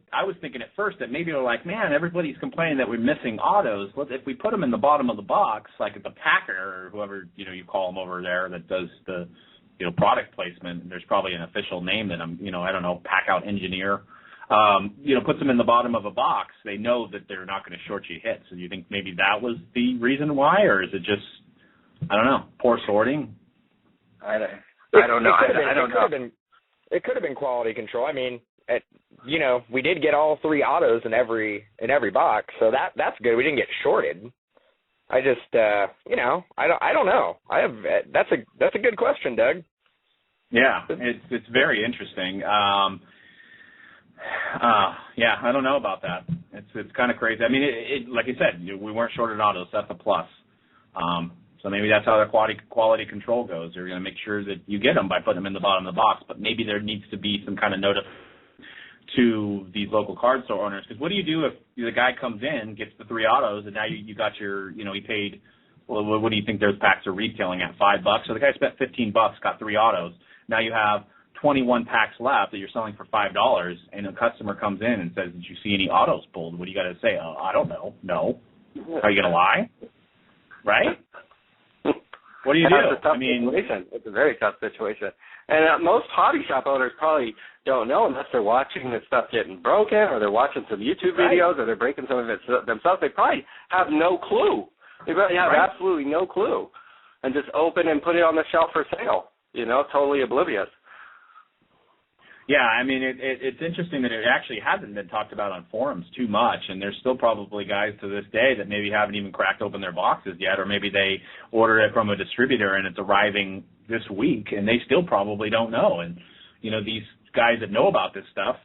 at first that maybe they're like, man, everybody's complaining that we're missing autos. If we put them in the bottom of the box, like at the packer or whoever, you call them over there that does the, product placement, there's probably an official name that I don't know, pack out engineer, puts them in the bottom of a box. They know that they're not going to short you hits. So do you think maybe that was the reason why, or is it just, I don't know, poor sorting? I don't know. It could have been quality control. I mean, we did get all 3 autos in every box, so that's good. We didn't get shorted. I just, I don't know. That's a good question, Doug. Yeah, it's very interesting. I don't know about that. It's kind of crazy. I mean, like you said, we weren't shorted autos. That's a plus. So maybe that's how their quality control goes. They're going to make sure that you get them by putting them in the bottom of the box. But maybe there needs to be some kind of notice to these local card store owners. Because what do you do if the guy comes in, gets the 3 autos, and now you got your, he paid, well, what do you think those packs are retailing at, $5? So the guy spent $15, got 3 autos. Now you have 21 packs left that you're selling for $5, and a customer comes in and says, did you see any autos pulled? What do you got to say? Oh, I don't know. No. Are you going to lie? Right? What do you do? It's a tough situation. It's a very tough situation. And most hobby shop owners probably don't know unless they're watching this stuff getting broken or they're watching some YouTube videos or they're breaking some of it themselves. They probably have no clue. They probably have absolutely no clue. And just open and put it on the shelf for sale, totally oblivious. Yeah, I mean, it's interesting that it actually hasn't been talked about on forums too much, and there's still probably guys to this day that maybe haven't even cracked open their boxes yet, or maybe they order it from a distributor and it's arriving this week, and they still probably don't know. And, these guys that know about this stuff,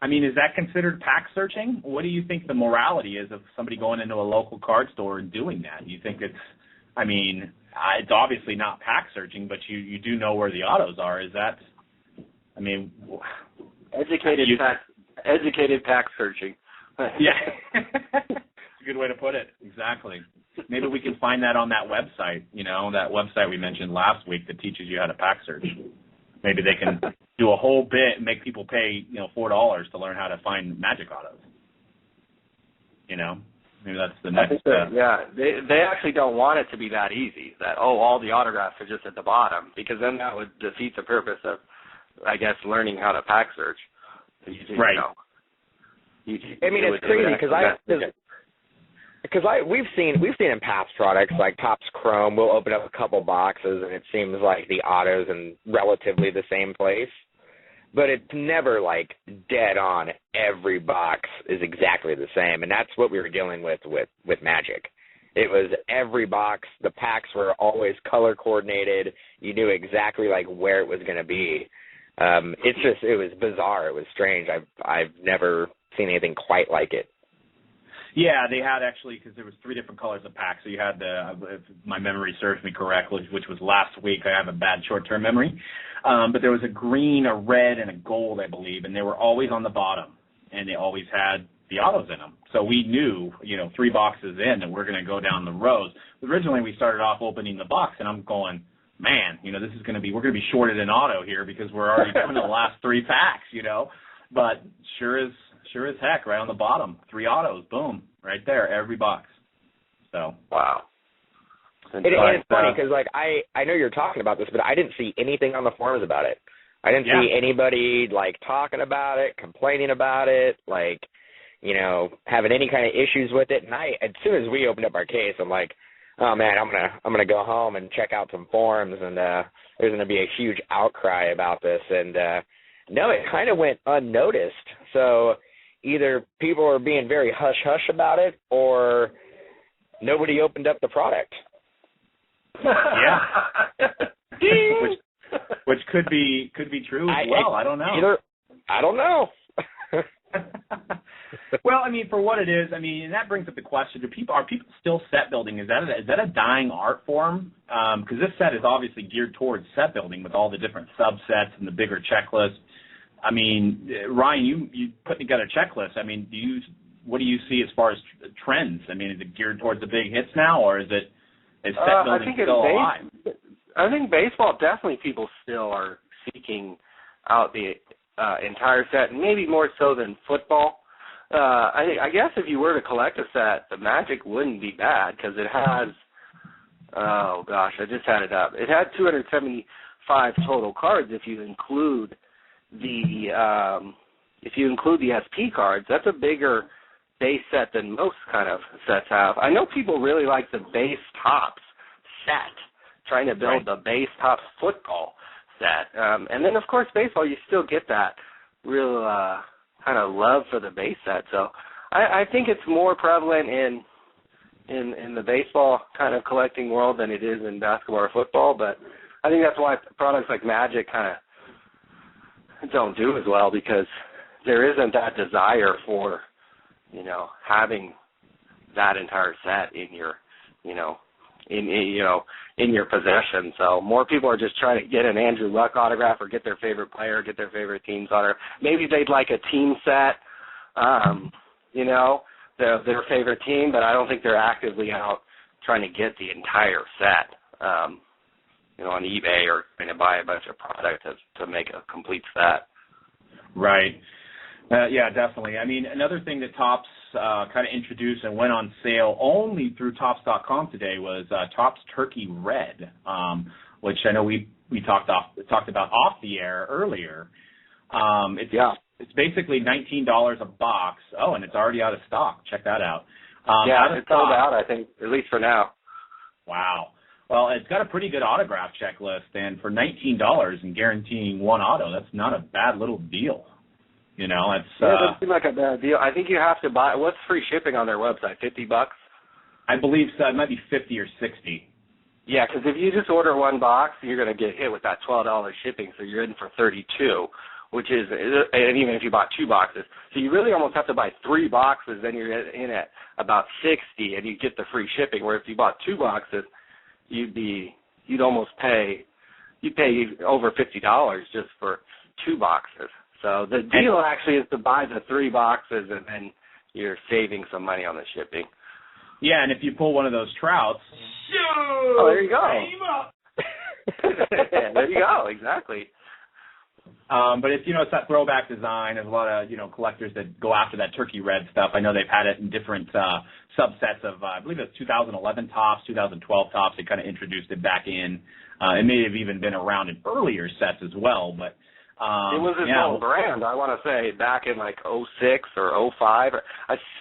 I mean, is that considered pack searching? What do you think the morality is of somebody going into a local card store and doing that? Do you think it's obviously not pack searching, but you do know where the autos are. Is that... I mean, educated pack searching. Yeah, it's a good way to put it. Exactly. Maybe we can find that on that website. That website we mentioned last week that teaches you how to pack search. Maybe they can do a whole bit and make people pay $4 to learn how to find magic autos. Maybe that's the next step. Yeah, they actually don't want it to be that easy. That all the autographs are just at the bottom, because then that would defeat the purpose of, I guess, learning how to pack search. Right. It's crazy because we've seen in past products like Topps Chrome, we'll open up a couple boxes and it seems like the auto's in relatively the same place, but it's never like dead on. Every box is exactly the same, and that's what we were dealing with Magic. It was every box. The packs were always color coordinated. You knew exactly like where it was going to be. It was bizarre. It was strange. I've never seen anything quite like it. Yeah, they had actually, because there was 3 different colors of packs. So you had if my memory serves me correctly, which was last week. I have a bad short-term memory. But there was a green, a red, and a gold, I believe, and they were always on the bottom, and they always had the autos in them. So we knew, 3 boxes in, that we're going to go down the rows. Originally, we started off opening the box, and I'm going, man, we're going to be shorted in auto here because we're already doing the last 3 packs, But sure as heck, right on the bottom, 3 autos, boom, right there, every box. So wow. It's funny because I know you're talking about this, but I didn't see anything on the forums about it. I didn't see anybody talking about it, complaining about it, having any kind of issues with it. And as soon as we opened up our case, I'm like, oh man, I'm gonna go home and check out some forums, and there's gonna be a huge outcry about this. And no, it kind of went unnoticed. So either people are being very hush hush about it, or nobody opened up the product. Yeah, which could be true as well. I don't know. I don't know. Well, for what it is, and that brings up the question: are people still set building? Is that a dying art form? Because this set is obviously geared towards set building with all the different subsets and the bigger checklist. I mean, Ryan, you put together a checklist. I mean, what do you see as far as trends? I mean, is it geared towards the big hits now, or is set building still alive? I think baseball, definitely people still are seeking out the entire set, and maybe more so than football. I guess if you were to collect a set, the Magic wouldn't be bad because it has, oh gosh, I just had it up. It had 275 total cards if you include the SP cards. That's a bigger base set than most kind of sets have. I know people really like the base tops set, trying to build the base tops football set. And then, of course, baseball, you still get that real kind of love for the base set. So I think it's more prevalent in the baseball kind of collecting world than it is in basketball or football. But I think that's why products like Magic kind of don't do as well, because there isn't that desire for, having that entire set in your, in your possession. So more people are just trying to get an Andrew Luck autograph or get their favorite player, get their favorite team's autograph. Maybe they'd like a team set, their favorite team, but I don't think they're actively out trying to get the entire set, on eBay or trying to buy a bunch of product to make a complete set. Right. Yeah, definitely. I mean, another thing that Topps kind of introduced and went on sale only through Topps.com today was Topps Turkey Red, which I know we talked about off the air earlier. It's basically $19 a box. Oh, and it's already out of stock. Check that out. It's sold out, I think, at least for now. Wow. Well, it's got a pretty good autograph checklist, and for $19 and guaranteeing one auto, that's not a bad little deal. It doesn't seem like a bad deal. I think you have to buy. What's free shipping on their website? $50? I believe so. It might be 50 or 60. Yeah, because if you just order one box, you're going to get hit with that $12 shipping, so you're in for $32, which is, and even if you bought 2 boxes. So you really almost have to buy 3 boxes, then you're in at about $60, and you get the free shipping. Where if you bought 2 boxes, you'd almost pay over $50 just for 2 boxes. So the deal actually is to buy the 3 boxes, and then you're saving some money on the shipping. Yeah, and if you pull one of those Trouts, there you go. There you go, exactly. But it's that throwback design. There's a lot of collectors that go after that Turkey Red stuff. I know they've had it in different subsets of I believe it's 2011 Topps, 2012 Topps. They kind of introduced it back in. It may have even been around in earlier sets as well, but. It was its own brand, I want to say, back in like 06 or 05.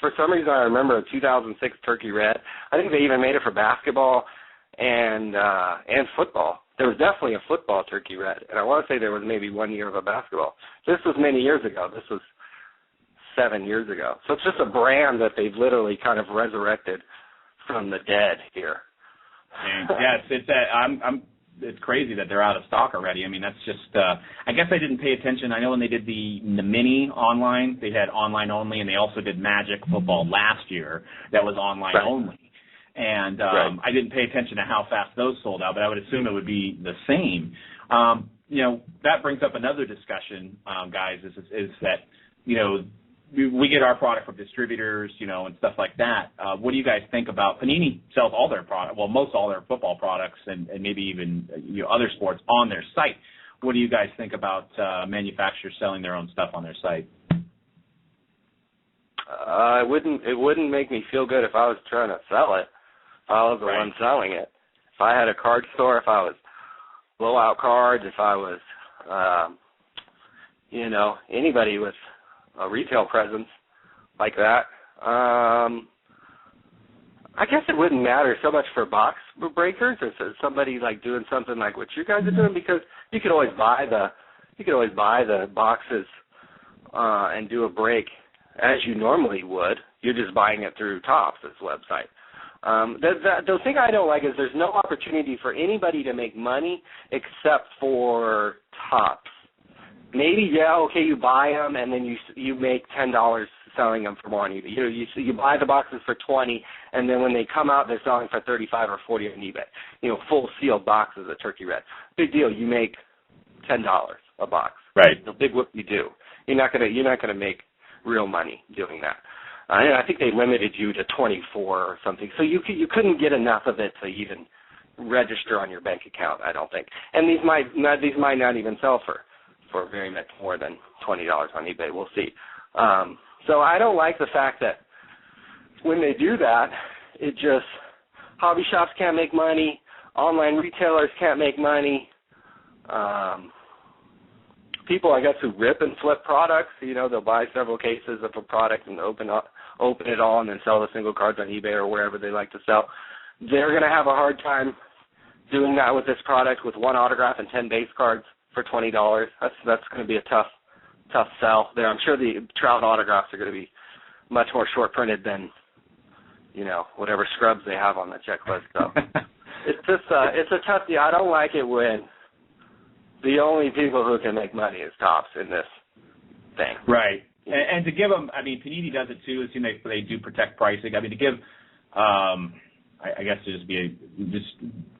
For some reason, I remember a 2006 Turkey Red. I think they even made it for basketball and football. There was definitely a football Turkey Red, and I want to say there was maybe 1 year of a basketball. This was many years ago. This was 7 years ago. So it's just a brand that they've literally kind of resurrected from the dead here. It's crazy that they're out of stock already. I mean, that's just, I guess I didn't pay attention. I know when they did the mini online, they had online only, and they also did Magic Football last year that was online only. And I didn't pay attention to how fast those sold out, but I would assume it would be the same. That brings up another discussion, guys, is that, we get our product from distributors, and stuff like that. What do you guys think about Panini sells all their product, well, most all their football products and maybe even other sports on their site. What do you guys think about manufacturers selling their own stuff on their site? It wouldn't make me feel good if I was trying to sell it. If I was the one selling it. If I had a card store, if I was blowout cards, if I was, anybody with a retail presence like that. I guess it wouldn't matter so much for box breakers or somebody like doing something like what you guys are doing, because you could always buy the boxes and do a break as you normally would. You're just buying it through Topps' website. The thing I don't like is there's no opportunity for anybody to make money except for Topps. Maybe, you buy them and then you make $10 selling them for more on eBay. You buy the boxes for $20, and then when they come out, they're selling for $35 or $40 on eBay. Full sealed boxes of Turkey Red. Big deal. You make $10 a box. Right. The big whoop you do. You're not gonna make real money doing that. And I think they limited you to 24 or something, so you couldn't get enough of it to even register on your bank account, I don't think. And these might not even sell for very much more than $20 on eBay. We'll see. So I don't like the fact that when they do that, it just hobby shops can't make money, online retailers can't make money. People, I guess, who rip and flip products, they'll buy several cases of a product and open it all and then sell the single cards on eBay or wherever they like to sell. They're going to have a hard time doing that with this product with one autograph and 10 base cards for $20. That's going to be a tough sell there. I'm sure the Trout autographs are going to be much more short printed than whatever scrubs they have on the checklist. So it's just it's a tough deal. I don't like it when the only people who can make money is Topps in this thing. Right. And to give them, Panini does it too. It seems like they do protect pricing. To give, I guess to just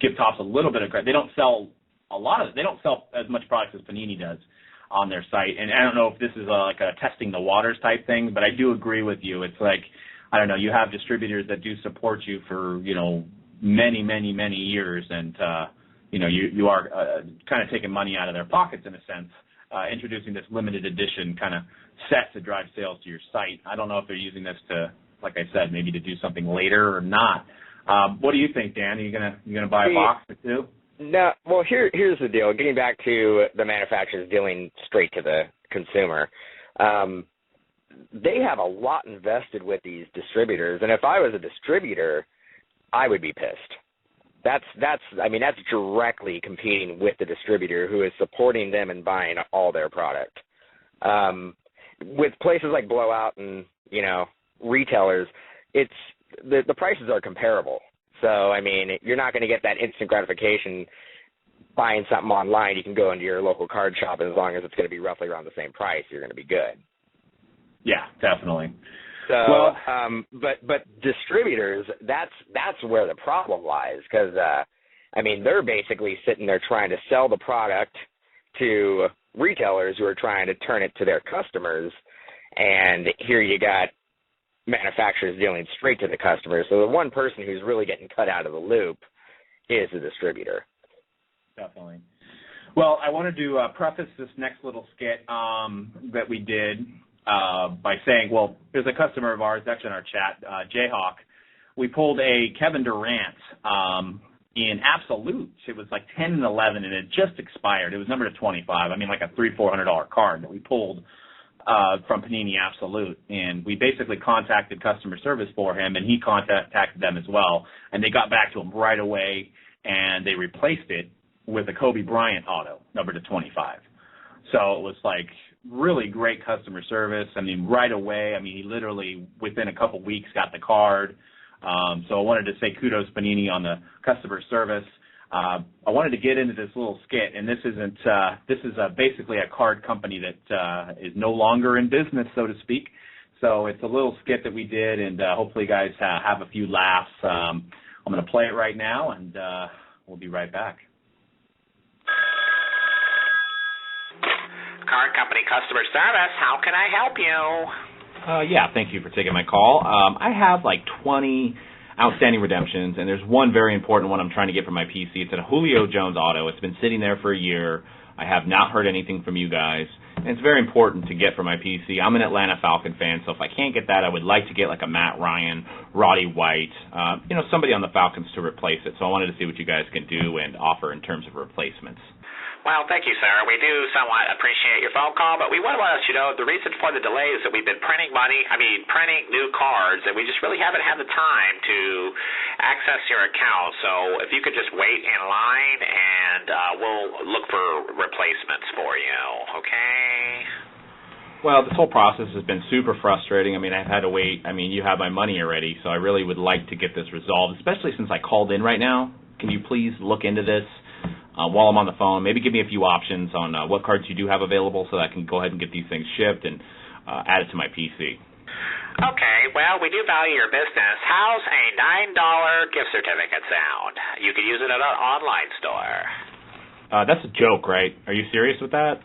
give Topps a little bit of credit. They don't sell they don't sell as much products as Panini does on their site. And I don't know if this is like a testing the waters type thing, but I do agree with you. It's like, I don't know, you have distributors that do support you for, many, many, many years, and you are kind of taking money out of their pockets in a sense, introducing this limited edition kind of set to drive sales to your site. I don't know if they're using this to, like I said, maybe to do something later or not. What do you think, Dan? Are you gonna buy a box or two? No. Well, here's the deal. Getting back to the manufacturers dealing straight to the consumer, they have a lot invested with these distributors, and if I was a distributor, I would be pissed. That's directly competing with the distributor who is supporting them and buying all their product. With places like Blowout and retailers, it's the prices are comparable. So you're not going to get that instant gratification buying something online. You can go into your local card shop, and as long as it's going to be roughly around the same price, you're going to be good. Yeah, definitely. So, but distributors, that's where the problem lies, because they're basically sitting there trying to sell the product to retailers who are trying to turn it to their customers, and here you got manufacturers dealing straight to the customers. So the one person who's really getting cut out of the loop is the distributor. Definitely. Well, I wanted to preface this next little skit that we did by saying, well, there's a customer of ours, actually in our chat, Jayhawk. We pulled a Kevin Durant in Absolute. It was like 10 and 11, and it just expired. It was numbered to 25. Like a $300-400 card that we pulled from Panini Absolute. And we basically contacted customer service for him, and he contacted them as well. And they got back to him right away, and they replaced it with a Kobe Bryant auto, numbered to 25. So it was like really great customer service. Right away. He literally, within a couple weeks, got the card. So I wanted to say kudos Panini on the customer service. I wanted to get into this little skit, and this is basically a card company that is no longer in business, so to speak. So it's a little skit that we did, and hopefully you guys have a few laughs. I'm going to play it right now, and we'll be right back. Card company customer service, how can I help you? Yeah, thank you for taking my call. I have like 20 outstanding redemptions, and there's one very important one I'm trying to get from my PC. It's a Julio Jones auto. It's been sitting there for a year. I have not heard anything from you guys, and it's very important to get for my PC. I'm an Atlanta Falcon fan, so if I can't get that, I would like to get like a Matt Ryan, Roddy White, somebody on the Falcons to replace it. So I wanted to see what you guys can do and offer in terms of replacements. Well, thank you, sir. We do somewhat appreciate your phone call, but we want to let you know the reason for the delay is that we've been printing printing new cards, and we just really haven't had the time to access your account. So if you could just wait in line, and we'll look for replacements for you, okay? Well, this whole process has been super frustrating. I've had to wait. You have my money already, so I really would like to get this resolved, especially since I called in right now. Can you please look into this? While I'm on the phone, maybe give me a few options on what cards you do have available so that I can go ahead and get these things shipped and add it to my PC. Okay, well, we do value your business. How's a $9 gift certificate sound? You could use it at an online store. That's a joke, right? Are you serious with that?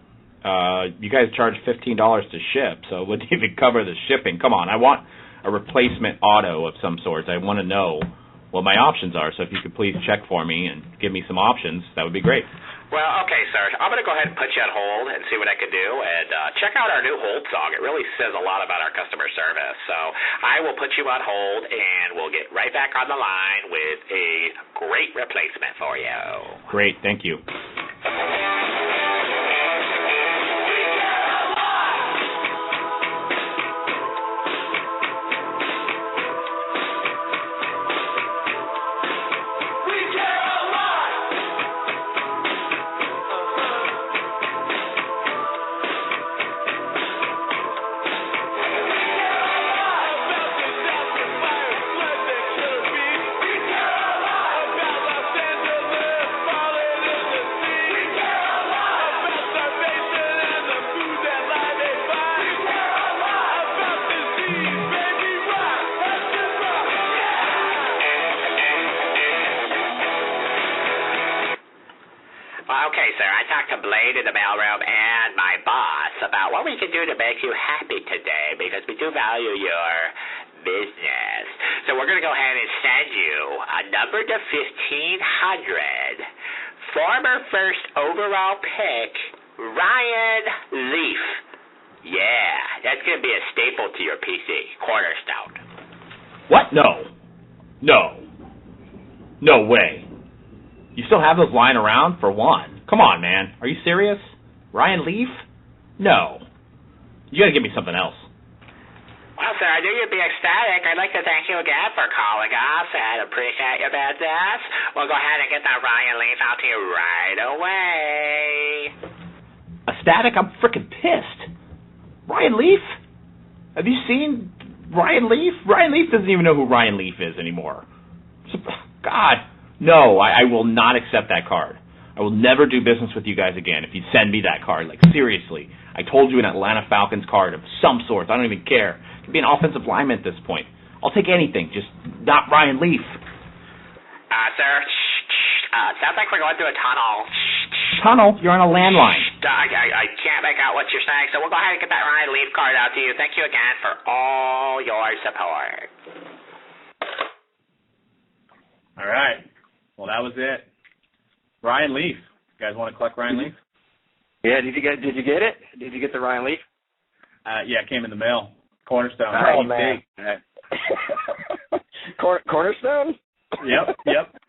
You guys charge $15 to ship, so it wouldn't even cover the shipping. Come on, I want a replacement auto of some sort. I want to know what my options are, so if you could please check for me and give me some options, that would be great. Well, okay, sir. I'm going to go ahead and put you on hold and see what I can do. And check out our new hold song. It really says a lot about our customer service. So I will put you on hold, and we'll get right back on the line with a great replacement for you. Great. Thank you. Okay, sir, I talked to Blade in the mailroom and my boss about what we can do to make you happy today, because we do value your business. So we're going to go ahead and send you a number to 1,500, former first overall pick, Ryan Leaf. Yeah, that's going to be a staple to your PC, cornerstone. What? No way. You still have those lying around? For one. Come on, man. Are you serious? Ryan Leaf? No. You got to give me something else. Well, sir, I knew you'd be ecstatic. I'd like to thank you again for calling us and appreciate your business. We'll go ahead and get that Ryan Leaf out to you right away. Ecstatic? I'm freaking pissed. Ryan Leaf? Have you seen Ryan Leaf? Ryan Leaf doesn't even know who Ryan Leaf is anymore. God, no, I will not accept that card. I will never do business with you guys again if you send me that card. Like, seriously. I told you an Atlanta Falcons card of some sort. I don't even care. It could be an offensive lineman at this point. I'll take anything, just not Ryan Leaf. Sir, sounds like we're going through a tunnel. Tunnel? You're on a landline. I can't make out what you're saying, so we'll go ahead and get that Ryan Leaf card out to you. Thank you again for all your support. All right. Well, that was it. Ryan Leaf. You guys want to collect Ryan Leaf? Yeah, did you get it? Did you get the Ryan Leaf? Yeah, it came in the mail. Cornerstone. Oh, man. Cornerstone? Yep.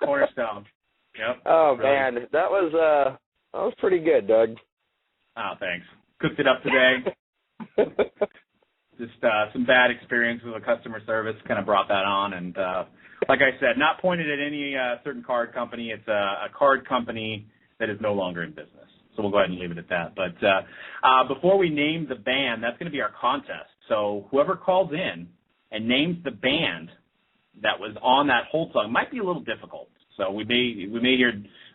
Cornerstone. Yep. Oh, man. That was pretty good, Doug. Oh, thanks. Cooked it up today. Just some bad experience with the customer service kind of brought that on. And like I said, not pointed at any certain card company. It's a card company that is no longer in business. So we'll go ahead and leave it at that. But before we name the band, that's going to be our contest. So whoever calls in and names the band that was on that hold song might be a little difficult. So we may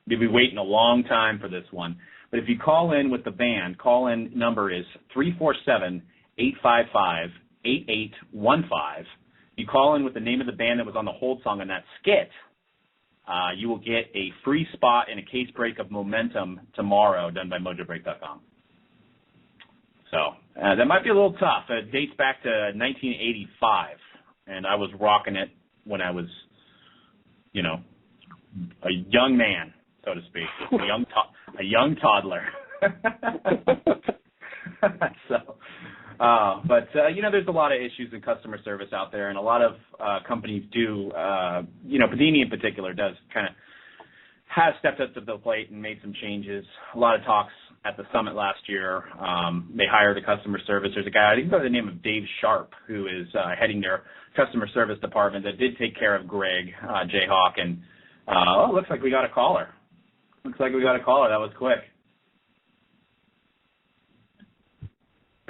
be waiting a long time for this one. But if you call in with the band, call-in number is 347-855-8815. You call in with the name of the band that was on the hold song on that skit, you will get a free spot in a case break of Momentum tomorrow done by MojoBreak.com. So that might be a little tough. It dates back to 1985, and I was rocking it when I was, a young man, so to speak, a young toddler. There's a lot of issues in customer service out there, and a lot of companies do, Panini in particular has stepped up to the plate and made some changes. A lot of talks at the summit last year. They hired a customer service. There's a guy, I think by the name of Dave Sharp, who is heading their customer service department that did take care of Greg Jayhawk, and looks like we got a caller. That was quick.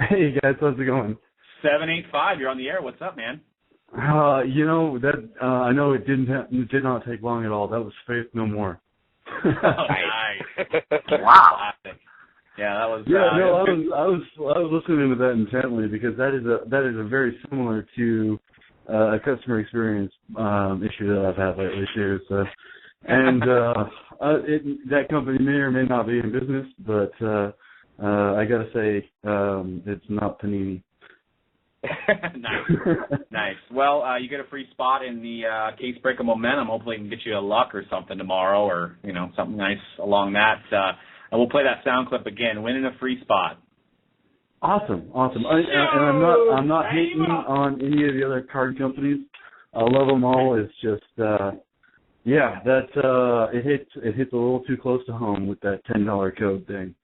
Hey guys, how's it going? 785, you're on the air. What's up, man? I know it did not take long at all. That was Faith No More. Oh, nice. Wow. Yeah, that was. I was listening to that intently because that is a very similar to a customer experience issue that I've had lately too. So, and that company may or may not be in business, but I got to say, it's not Panini. Nice. Well, you get a free spot in the Case Break of Momentum. Hopefully, we can get you a luck or something tomorrow, or something nice along that. And we'll play that sound clip again. Winning a free spot. Awesome. And I'm not hating on any of the other card companies. I love them all. It's just, it hits a little too close to home with that $10 code thing.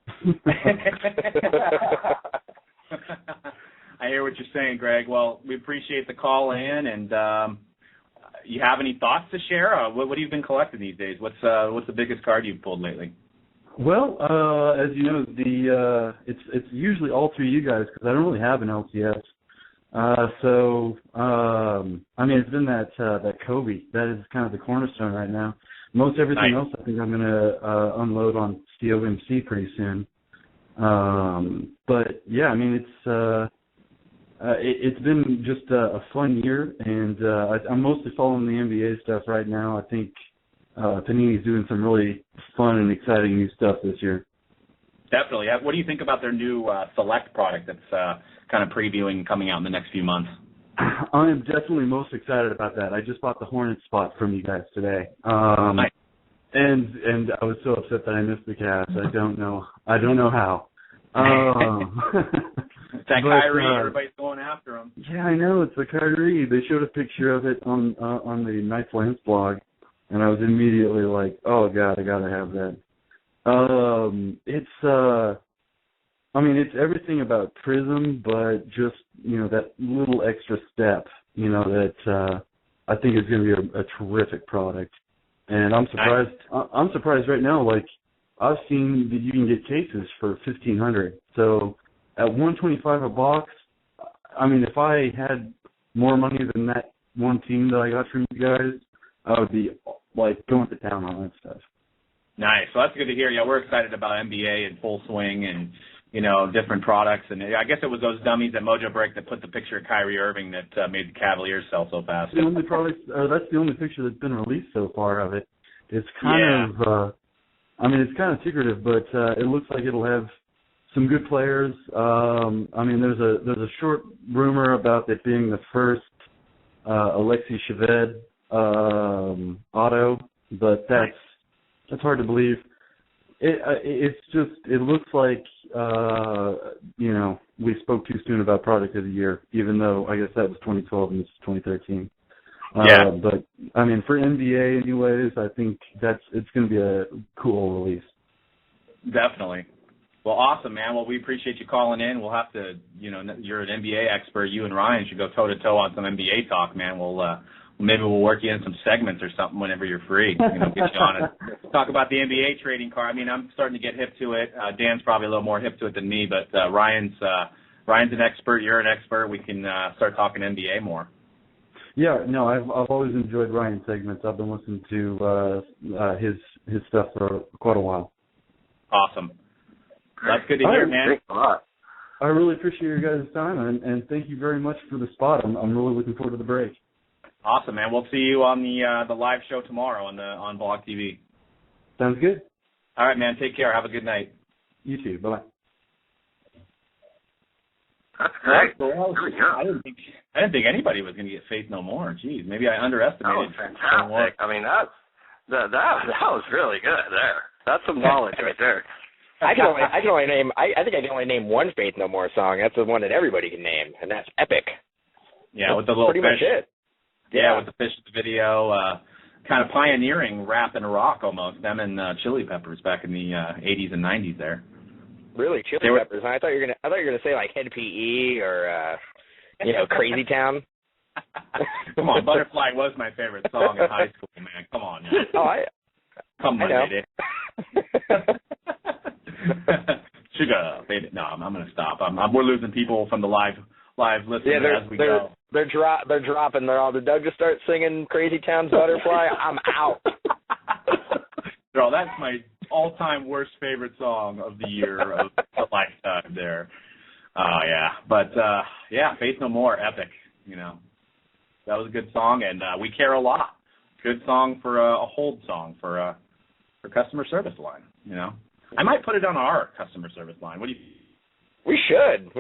I hear what you're saying, Greg. Well, we appreciate the call in, and you have any thoughts to share? What have you been collecting these days? What's the biggest card you've pulled lately? Well, as you know, it's usually all through you guys because I don't really have an LCS. It's been that Kobe. That is kind of the cornerstone right now. Most everything else, I think I'm going to unload on COMC pretty soon. It's been just a fun year, and I'm mostly following the NBA stuff right now. I think Panini's doing some really fun and exciting new stuff this year. Definitely. What do you think about their new Select product that's kind of previewing coming out in the next few months? I am definitely most excited about that. I just bought the Hornet spot from you guys today. Nice. And I was so upset that I missed the cast. I don't know how. That Kyrie, everybody's going after him. Yeah, I know. It's the Kyrie. They showed a picture of it on the Knights Lance blog, and I was immediately like, oh, God, I got to have that. It's everything about Prism, but just, that little extra step, that I think is going to be a terrific product. And I'm surprised. I'm surprised right now. Like, I've seen that you can get cases for $1,500. So at $125 a box, if I had more money than that one team that I got from you guys, I would be like going to town on that stuff. Nice. Well, that's good to hear. Yeah, we're excited about NBA in full swing and, different products. And I guess it was those dummies at Mojo Break that put the picture of Kyrie Irving that made the Cavaliers sell so fast. That's the only picture that's been released so far of it. It's kind of, it's kind of secretive, but it looks like it'll have some good players. There's a short rumor about it being the first Alexei Shved auto, but that's hard to believe. It looks like we spoke too soon about product of the year, even though I guess that was 2012 and this is 2013. But for NBA anyways, I think it's going to be a cool release. Definitely. Well, awesome, man. Well, we appreciate you calling in. We'll have to, you're an NBA expert. You and Ryan should go toe to toe on some NBA talk, man. Maybe we'll work you in some segments or something whenever you're free. Get you on and talk about the NBA trading card. I'm starting to get hip to it. Dan's probably a little more hip to it than me, but Ryan's an expert. You're an expert. We can start talking NBA more. Yeah, no, I've always enjoyed Ryan's segments. I've been listening to his stuff for quite a while. Awesome. That's good to hear, man. Thanks a lot. I really appreciate your guys' time, and thank you very much for the spot. I'm really looking forward to the break. Awesome, man. We'll see you on the live show tomorrow on Blog TV. Sounds good. All right, man. Take care. Have a good night. You too. Bye-bye. That's great. I didn't think anybody was going to get Faith No More. Jeez, maybe I underestimated. That was fantastic. That was really good there. That's some knowledge right there. I think I can only name one Faith No More song. That's the one that everybody can name, and that's Epic. Yeah, with the little pretty fish. Much it. Yeah, with the fish video, kind of pioneering rap and rock almost. Them and Chili Peppers back in the 80s and 90s there. Really, Chili Peppers? I thought you were gonna say like Head PE or Crazy Town. Come on, Butterfly was my favorite song in high school, man. Come on, man. Come on, baby. Sugar, baby. No, I'm gonna stop. We're losing people from the live listeners as we go. They're dropping. Doug just start singing Crazy Town's Butterfly. I'm out. Girl, that's my all-time worst favorite song of the year of the lifetime there. Yeah. But, Faith No More, Epic, That was a good song, and We Care a Lot. Good song for a hold song for customer service line, I might put it on our customer service line. What do you? We should.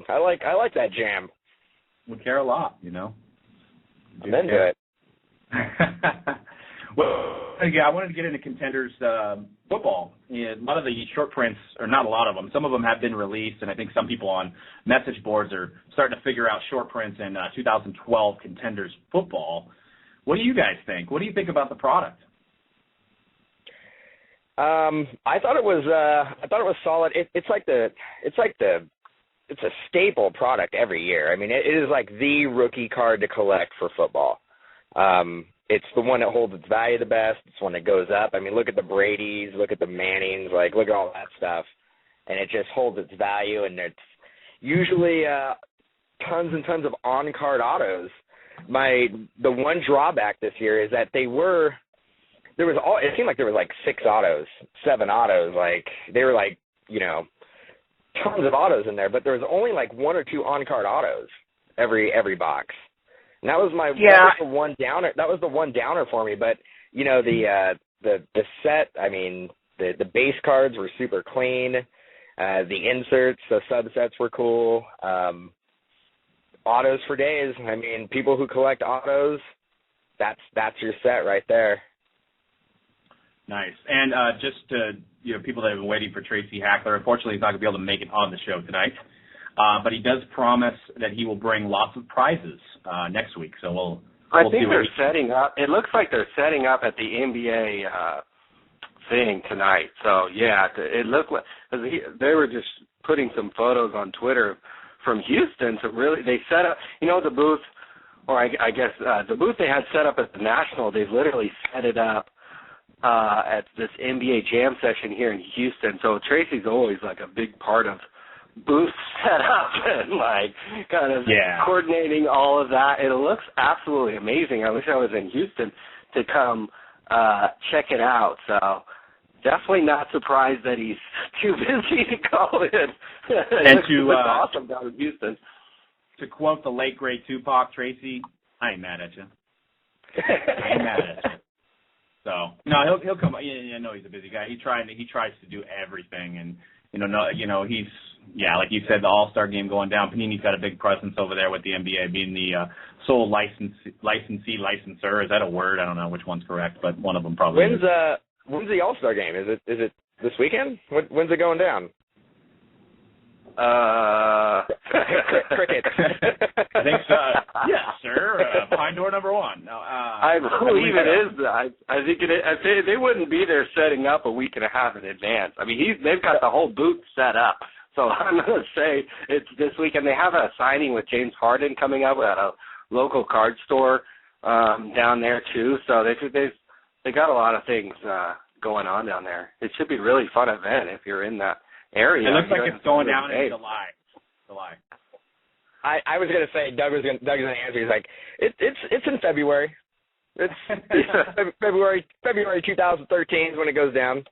I like that jam. We care a lot, you know. I'm into it. Well, yeah, I wanted to get into Contenders football. A lot of the short prints, or not a lot of them, some of them have been released, and I think some people on message boards are starting to figure out short prints in 2012 Contenders football. What do you guys think? What do you think about the product? I thought it was solid. It's a staple product every year. I mean, it is like the rookie card to collect for football. It's the one that holds its value the best. It's one that goes up. I mean, look at the Bradys, look at the Mannings, look at all that stuff, and it just holds its value. And it's usually tons and tons of on-card autos. The one drawback this year is that it seemed like there was 6 autos, 7 autos. They were tons of autos in there, but there was only 1 or 2 on-card autos every box. And that was the one downer. That was the one downer for me. But the set. I mean, the base cards were super clean. The inserts, the subsets were cool. Autos for days. I mean, people who collect autos, that's your set right there. Nice. And just to people that have been waiting for Tracy Hackler, unfortunately he's not going to be able to make it on the show tonight. But he does promise that he will bring lots of prizes next week. So we'll I think they're setting up. It looks like they're setting up at the NBA thing tonight. So yeah, it looked like they were just putting some photos on Twitter from Houston. So really, they set up. The booth, or I guess the booth they had set up at the National. They've literally set it up at this NBA Jam session here in Houston. So Tracy's always a big part of booth set up and kind of coordinating all of that. It looks absolutely amazing. I wish I was in Houston to come check it out. So definitely not surprised that he's too busy to go in. And it looks awesome down in Houston. To quote the late great Tupac, Tracy, I ain't mad at you. I ain't mad at you. So no, he'll come. I know he's a busy guy. He tries to do everything, and he's like you said, the All-Star game going down. Panini's got a big presence over there with the NBA being the sole licensor. Is that a word? I don't know which one's correct, but one of them probably. When's the All-Star game? Is it this weekend? When's it going down? Cricket. I think so. Yes, sir. Behind door number 1. No, I believe it is. I think it is. They wouldn't be there setting up a week and a half in advance. I mean, they've got the whole booth set up. So I'm going to say it's this weekend. They have a signing with James Harden coming up at a local card store down there too. So they got a lot of things going on down there. It should be a really fun event if you're in that area. It looks like it's going down in July. I was gonna say Doug was gonna answer. He's like, it's in February. It's February 2013 is when it goes down.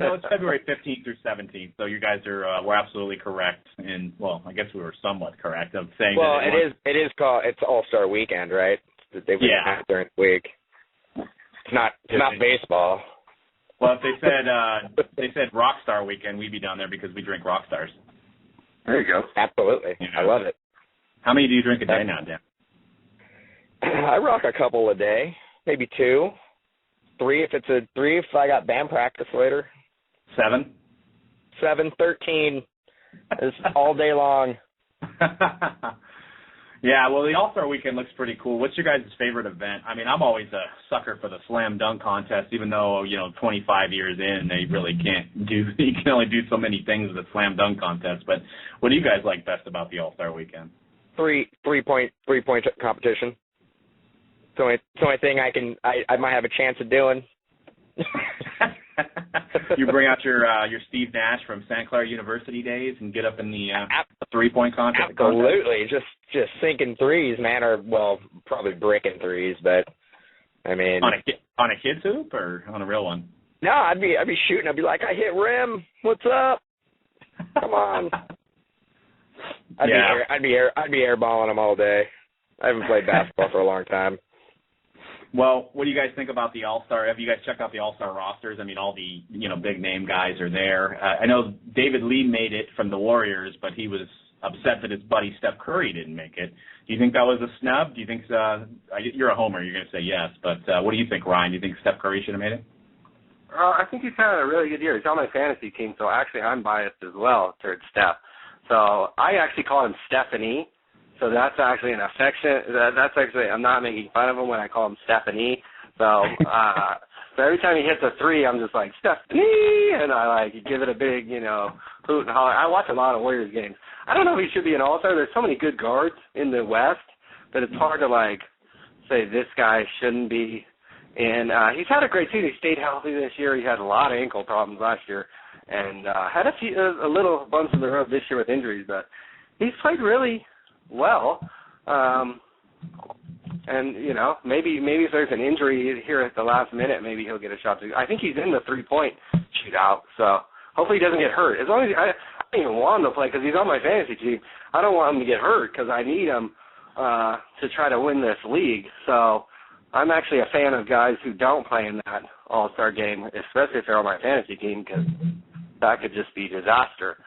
No, it's February 15th through 17th. So you guys were absolutely correct. And I guess we were somewhat correct of saying. Well, it's All-Star Weekend, right? They have during the week. It's not baseball. Well, if they said Rockstar Weekend, we'd be down there because we drink Rockstars. There you go. Absolutely. I love it. How many do you drink a day now, Dan? I rock a couple a day, maybe 2, 3 if I got band practice later. 7, 13. It's all day long. Yeah, well, the All-Star Weekend looks pretty cool. What's your guys' favorite event? I mean, I'm always a sucker for the slam dunk contest, even though, 25 years in, they really you can only do so many things with a slam dunk contest. But what do you guys like best about the All-Star Weekend? Three-point competition. It's the only thing I might have a chance of doing. You bring out your Steve Nash from Santa Clara University days and get up in the 3-point contest. Absolutely, just sinking threes, man, or probably bricking threes, but I mean on a kid's hoop or on a real one. No, I'd be shooting. I'd be like, I hit rim. What's up? Come on. I'd be airballing them all day. I haven't played basketball for a long time. Well, what do you guys think about the All-Star? Have you guys checked out the All-Star rosters? I mean, all the, big name guys are there. I know David Lee made it from the Warriors, but he was upset that his buddy Steph Curry didn't make it. Do you think that was a snub? Do you think you're a homer, you're going to say yes, but what do you think, Ryan? Do you think Steph Curry should have made it? I think he's had a really good year. He's on my fantasy team, so actually I'm biased as well towards Steph. So I actually call him Stephanie. So that's actually an affection. That's actually, I'm not making fun of him when I call him Stephanie. So every time he hits a three, I'm just like, Stephanie, and I give it a big, hoot and holler. I watch a lot of Warriors games. I don't know if he should be an all-star. There's so many good guards in the West that it's hard to, say this guy shouldn't be. And he's had a great season. He stayed healthy this year. He had a lot of ankle problems last year and had a little bumps in the road this year with injuries, but he's played really well. And, maybe if there's an injury here at the last minute, maybe he'll get a shot. I think he's in the three-point shootout, so hopefully he doesn't get hurt. As long as I don't even want him to play because he's on my fantasy team. I don't want him to get hurt because I need him to try to win this league. So I'm actually a fan of guys who don't play in that all-star game, especially if they're on my fantasy team, because that could just be disaster.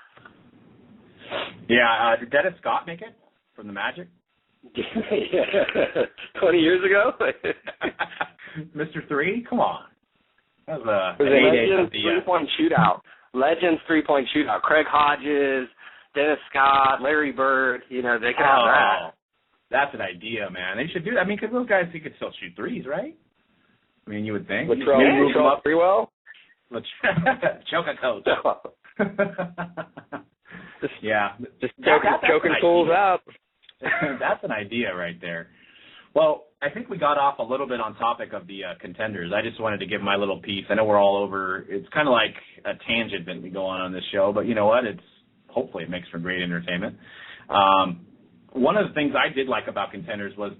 Yeah, did Dennis Scott make it from the Magic? 20 years ago? Mr. Three? Come on. That was an Legends three-point shootout. Legends three-point shootout. Craig Hodges, Dennis Scott, Larry Bird, they could have that. That's an idea, man. They should do that. I mean, because those guys, he could still shoot threes, right? I mean, you would think. Latrell move up pretty well. Choke a coach. Yeah. Just choking fools out. That's an idea right there. Well, I think we got off a little bit on topic of the contenders. I just wanted to give my little piece. I know we're all over. It's kind of like a tangent that we go on this show, but you know what? Hopefully it makes for great entertainment. One of the things I did like about contenders was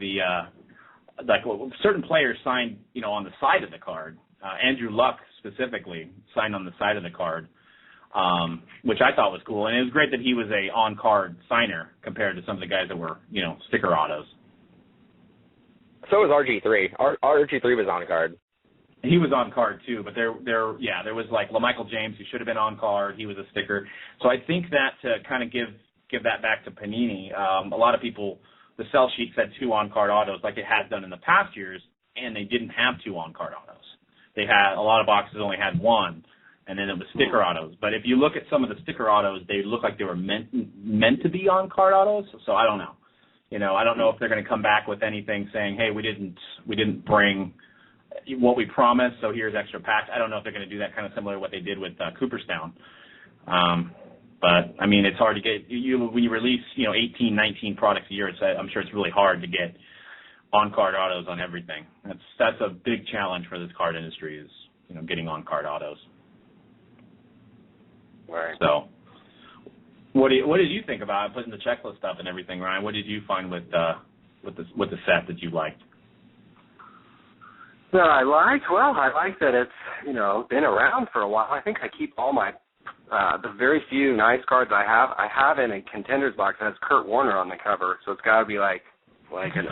certain players signed, on the side of the card. Andrew Luck specifically signed on the side of the card, which I thought was cool. And it was great that he was a on-card signer compared to some of the guys that were, sticker autos. So was RG3. RG3 was on card. He was on card too, but there was LaMichael James, who should have been on card. He was a sticker. So I think that to kind of give that back to Panini, a lot of people, the sell sheet said 2 on-card autos like it has done in the past years, and they didn't have 2 on-card autos. They had a lot of boxes only had 1, and then it was sticker autos. But if you look at some of the sticker autos, they look like they were meant to be on-card autos. So I don't know. I don't know if they're going to come back with anything saying, hey, we didn't bring what we promised, so here's extra packs. I don't know if they're going to do that kind of similar to what they did with Cooperstown. But, I mean, it's hard to get when you release, 18, 19 products a year, I'm sure it's really hard to get on-card autos on everything. That's a big challenge for this card industry is, getting on-card autos. Right. So, what did you think about putting the checklist up and everything, Ryan? What did you find with the set that you liked? No, I like that it's, been around for a while. I think I keep all my the very few nice cards I have in a Contenders box that has Kurt Warner on the cover, so it's got to be like an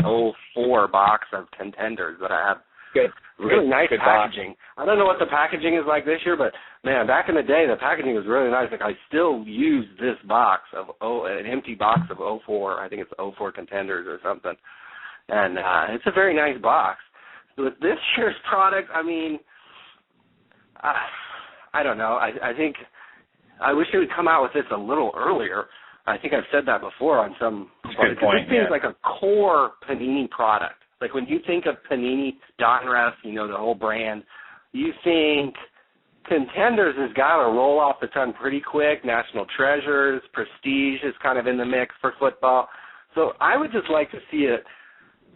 04 box of Contenders that I have. Good. Really nice good packaging. box. I don't know what the packaging is like this year, but man, back in the day, the packaging was really nice. Like I still use this box of an empty box of 04. I think it's 04 Contenders or something, and it's a very nice box. With this year's product, I mean, I don't know. I think I wish they would come out with this a little earlier. I think I've said that before on some. Good point. This seems like a core Panini product. Like when you think of Panini, Donruss, the whole brand, you think Contenders has got to roll off the tongue pretty quick. National Treasures, Prestige is kind of in the mix for football. So I would just like to see it.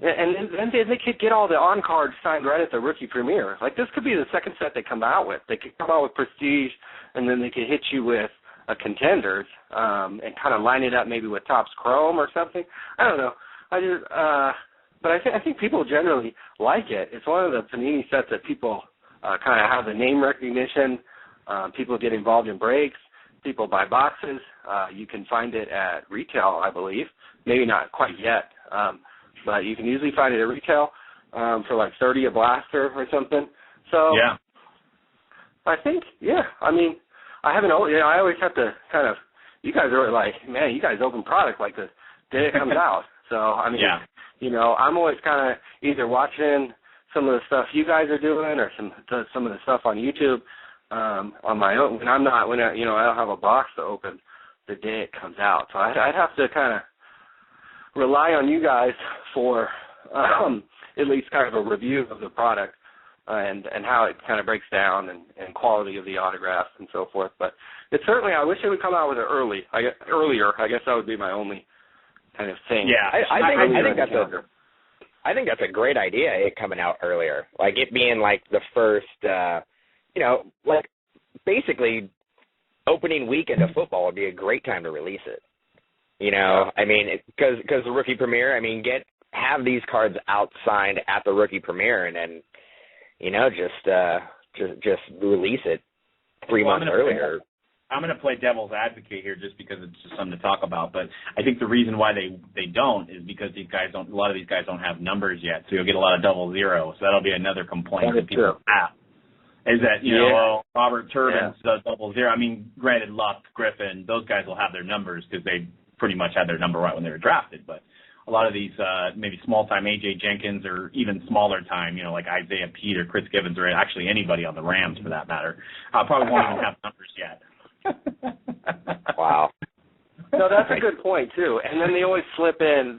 And then they could get all the on-cards signed right at the rookie premiere. Like this could be the second set they come out with. They could come out with Prestige, and then they could hit you with a Contenders and kind of line it up maybe with Topps Chrome or something. I don't know. But I think people generally like it. It's one of the Panini sets that people kind of have the name recognition. People get involved in breaks. People buy boxes. You can find it at retail, I believe. Maybe not quite yet. But you can usually find it at retail. for like 30 a blaster or something. So yeah, I think, I mean, I always have to kind of, you guys are like, man, you guys open product like the day it comes out. So, I mean, I'm always kind of either watching some of the stuff you guys are doing or some of the stuff on YouTube on my own when I don't have a box to open the day it comes out. So I'd have to kind of rely on you guys for at least kind of a review of the product and how it kind of breaks down and quality of the autographs and so forth. But it's certainly, I wish it would come out with it earlier. I guess that would be my only kind of thing. Yeah, I think that's a great idea, it coming out earlier. Like it being like the first, like basically opening weekend of football would be a great time to release it. I mean, because the rookie premiere, I mean, have these cards out signed at the rookie premiere and then, just release it 3 months earlier. I'm going to play devil's advocate here just because it's just something to talk about. But I think the reason why they don't is because a lot of these guys don't have numbers yet. So you'll get a lot of 00. So that'll be another complaint that people have. Is that, Robert Turbin does 00. I mean, granted, Luck, Griffin, those guys will have their numbers because they pretty much had their number right when they were drafted. But a lot of these maybe small-time A.J. Jenkins or even smaller-time, like Isaiah Pete or Chris Gibbons or actually anybody on the Rams for that matter, probably won't even have numbers yet. Wow. No, that's a good point too. And then they always slip in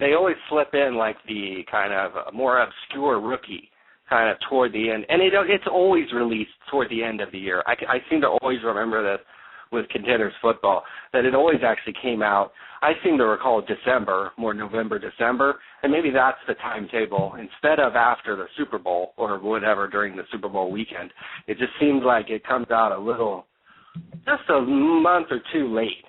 like the kind of more obscure rookie kind of toward the end. And it's always released toward the end of the year. I seem to always remember that with Contenders football, that it always actually came out. I seem to recall December, more November, December, and maybe that's the timetable. Instead of after the Super Bowl or whatever during the Super Bowl weekend, it just seems like it comes out just a month or two late.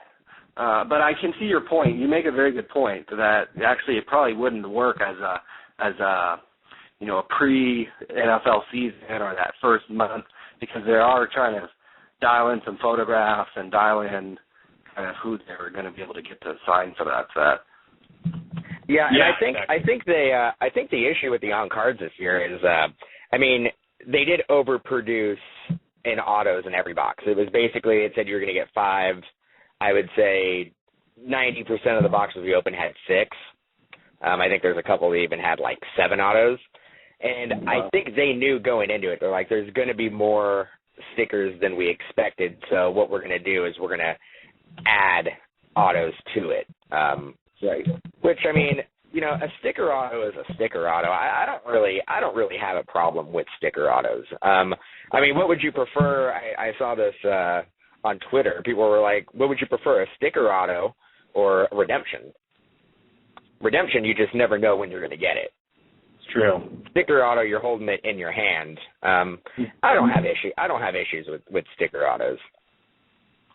But I can see your point. You make a very good point that actually it probably wouldn't work as a pre-NFL season or that first month because they are trying to dial in some photographs and dial in kind of who they're going to be able to get to sign for that set. Yeah, and I think the issue with the on cards this year is, they did overproduce in autos in every box. It was basically, it said you were going to get 5. I would say 90% of the boxes we opened had 6. I think there's a couple that even had like 7 autos. And I think they knew going into it, they're like, there's going to be more stickers than we expected. So what we're going to do is we're going to add autos to it. Right. Which, a sticker auto is a sticker auto. I don't really have a problem with sticker autos. What would you prefer? I saw this on Twitter. People were like, what would you prefer, a sticker auto or a redemption? Redemption, you just never know when you're going to get it. It's true. Sticker auto, you're holding it in your hand. I don't have issues with sticker autos.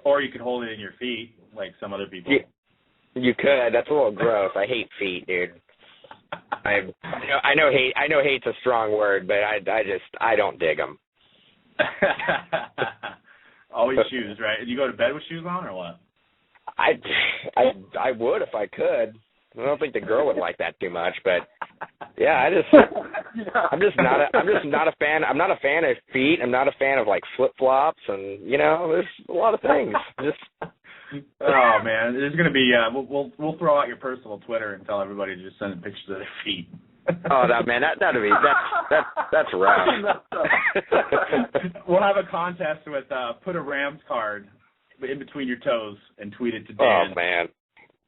Or you could hold it in your feet, like some other people. You could. That's a little gross. I hate feet, dude. I know hate's a strong word, but I don't dig them. Always shoes, right? You go to bed with shoes on, or what? I would if I could. I don't think the girl would like that too much, but yeah, I'm just not a fan. I'm not a fan of feet. I'm not a fan of like flip flops, and there's a lot of things. Oh man, there's gonna be we'll throw out your personal Twitter and tell everybody to just send pictures of their feet. Oh, that's rough. We'll have a contest with put a Rams card in between your toes and tweet it to Dan. Oh man,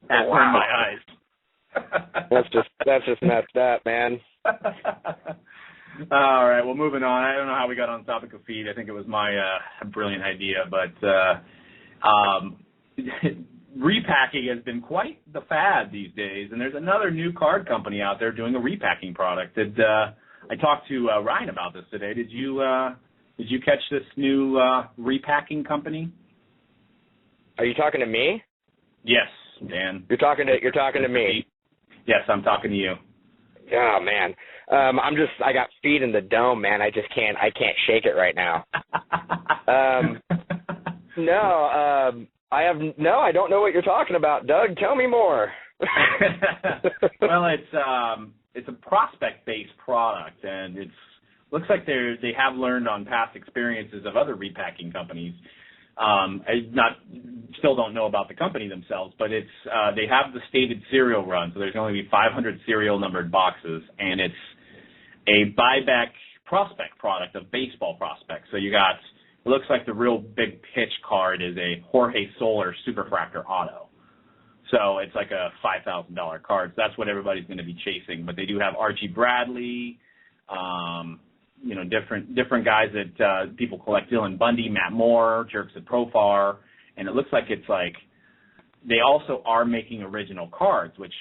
Turn my eyes. That's just messed up, man. All right, well, moving on. I don't know how we got on the topic of feet. I think it was my brilliant idea, but repacking has been quite the fad these days, and there's another new card company out there doing a repacking product. I talked to Ryan about this today. Did you catch this new repacking company? Are you talking to me? Yes, Dan. You're talking to me. Yes, I'm talking to you. Oh man, I got feet in the dome, man. I can't shake it right now. I don't know what you're talking about, Doug. Tell me more. Well, it's a prospect-based product, and looks like they have learned on past experiences of other repacking companies. Still don't know about the company themselves, but it's they have the stated serial run, so there's only 500 serial numbered boxes, and it's a buyback prospect product of baseball prospects. So it looks like the real big pitch card is a Jorge Soler Superfractor Auto. So it's like a $5,000 card. So that's what everybody's going to be chasing. But they do have Archie Bradley, different guys that people collect: Dylan Bundy, Matt Moore, Jerks at Profar, and it looks like it's like they also are making original cards, which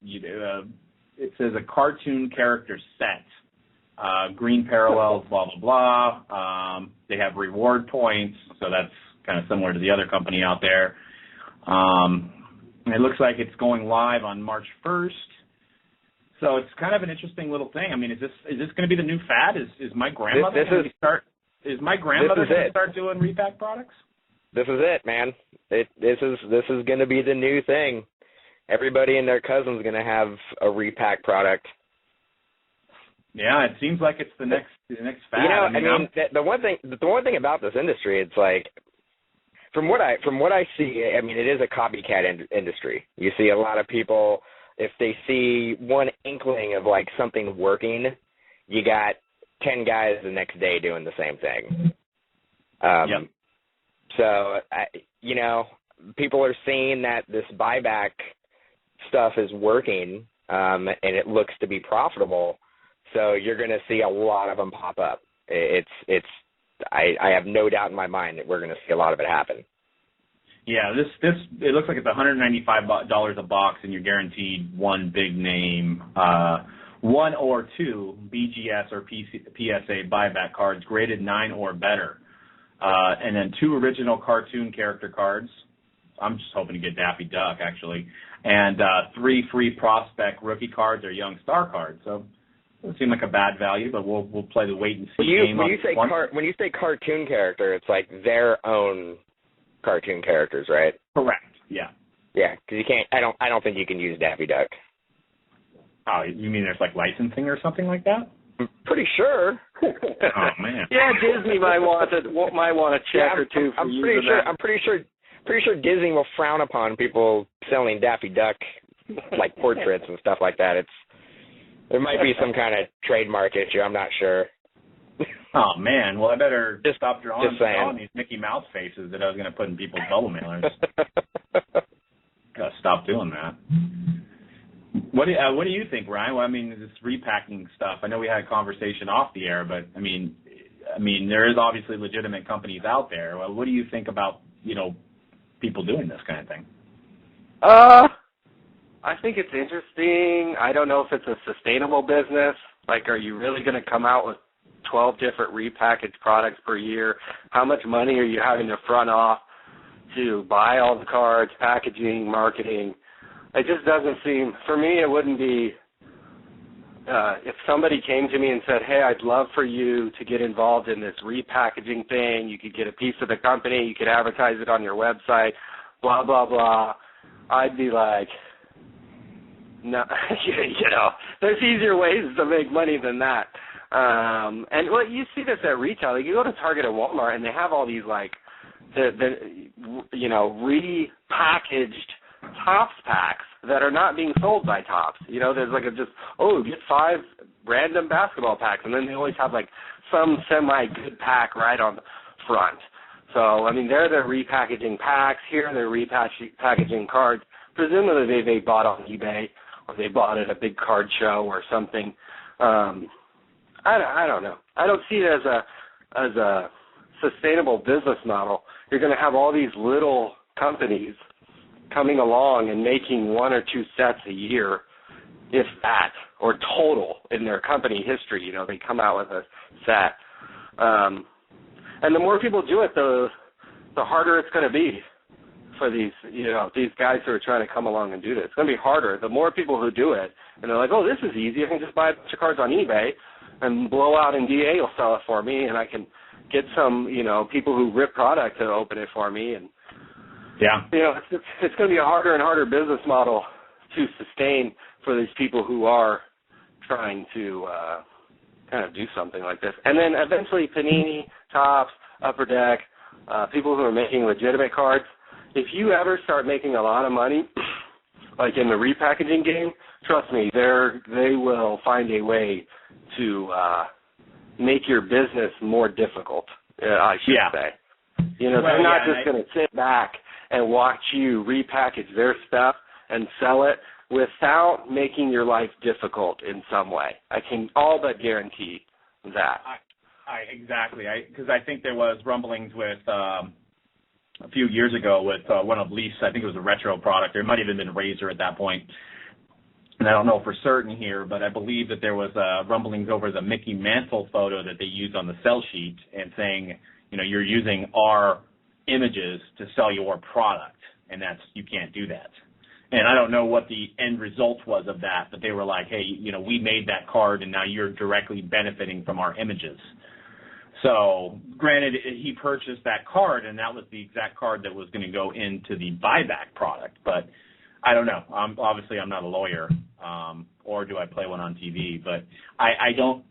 it says a cartoon character set, green parallels, blah blah blah. They have reward points, so that's kind of similar to the other company out there. And it looks like it's going live on March 1st. So it's kind of an interesting little thing. I mean, is this going to be the new fad? Is my grandmother going to start doing repack products? This is it, man. This is going to be the new thing. Everybody and their cousin's going to have a repack product. Yeah, it seems like it's the next fad. The one thing about this industry, it's like, from what I see, I mean, it is a copycat industry. You see a lot of people, if they see one inkling of like something working, you got 10 guys the next day doing the same thing. Yep. So, people are seeing that this buyback stuff is working, and it looks to be profitable. So you're going to see a lot of them pop up. I have no doubt in my mind that we're going to see a lot of it happen. Yeah, it looks like it's $195 a box, and you're guaranteed one big name, one or two BGS or PSA buyback cards graded 9 or better, and then 2 original cartoon character cards. I'm just hoping to get Daffy Duck, actually, and 3 free prospect rookie cards or young star cards. So it doesn't seem like a bad value, but we'll play the wait and see game. When you say cartoon character, it's like their own cartoon characters, right? Correct. Yeah. Yeah, because you can't. I don't think you can use Daffy Duck. Oh, you mean there's like licensing or something like that? I'm pretty sure. Oh man. Yeah, Disney might want a check or two for using that. I'm pretty sure Disney will frown upon people selling Daffy Duck like portraits and stuff like that. There might be some kind of trademark issue. I'm not sure. Oh man, well I better stop drawing these Mickey Mouse faces that I was going to put in people's bubble mailers. Gotta stop doing that. What do you think, Ryan? Well, I mean, this repacking stuff. I know we had a conversation off the air, but I mean, there is obviously legitimate companies out there. Well, what do you think about people doing this kind of thing? I think it's interesting. I don't know if it's a sustainable business. Like, are you really going to come out with 12 different repackaged products per year? How much money are you having to front off to buy all the cards, packaging, marketing? It just doesn't seem, for me, it wouldn't be, if somebody came to me and said, hey, I'd love for you to get involved in this repackaging thing. You could get a piece of the company. You could advertise it on your website, blah, blah, blah. I'd be like, no, there's easier ways to make money than that. And you see this at retail. Like, you go to Target or Walmart, and they have all these like repackaged Topps packs that are not being sold by Topps. There's like get 5 random basketball packs, and then they always have like some semi-good pack right on the front. So I mean, they're repackaging packs. Here they're repackaging cards. Presumably they bought on eBay or they bought at a big card show or something. I don't know. I don't see it as a sustainable business model. You're going to have all these little companies coming along and making 1 or 2 sets a year, if that, or total in their company history. They come out with a set. And the more people do it, the harder it's going to be for these guys who are trying to come along and do this. It's going to be harder. The more people who do it, and they're like, oh, this is easy. I can just buy a bunch of cards on eBay and Blowout and DA will sell it for me, and I can get some, people who rip product to open it for me. And yeah, it's going to be a harder and harder business model to sustain for these people who are trying to kind of do something like this. And then eventually Panini, Topps, Upper Deck, people who are making legitimate cards, if you ever start making a lot of money, like in the repackaging game, trust me, they will find a way to make your business more difficult, I should say. You know, they're not just going to sit back and watch you repackage their stuff and sell it without making your life difficult in some way. I can all but guarantee that. Exactly. Because I think there was rumblings with a few years ago with one of Leaf's, I think it was a retro product. There might have even been Razor at that point. And I don't know for certain here, but I believe that there was rumblings over the Mickey Mantle photo that they used on the sell sheet and saying, you know, you're using our images to sell your product, and you can't do that. And I don't know what the end result was of that, but they were like, hey, you know, we made that card, and now you're directly benefiting from our images. So, granted, he purchased that card, and that was the exact card that was going to go into the buyback product. But I don't know. Obviously, I'm not a lawyer, or do I play one on TV? But I don't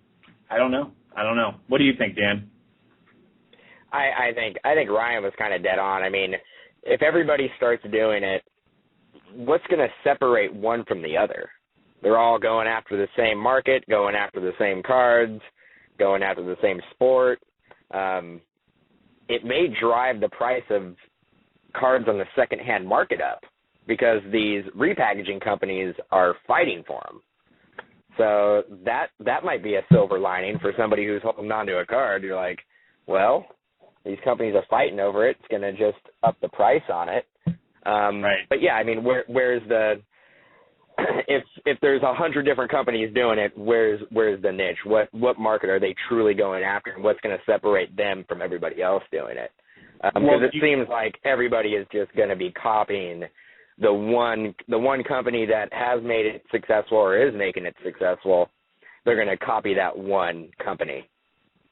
know. What do you think, Dan? I think Ryan was kind of dead on. I mean, if everybody starts doing it, what's going to separate one from the other? They're all going after the same market, going after the same cards, going after the same sport. It may drive the price of cards on the secondhand market up because these repackaging companies are fighting for them. So that might be a silver lining for somebody who's holding on to a card. You're like, well, these companies are fighting over it. It's going to just up the price on it. Right. But yeah, I mean, where's the if there's 100 different companies doing it, where's the niche? What market are they truly going after, and what's going to separate them from everybody else doing it? Because it seems like everybody is just going to be copying the one company that has made it successful or is making it successful. They're going to copy that one company,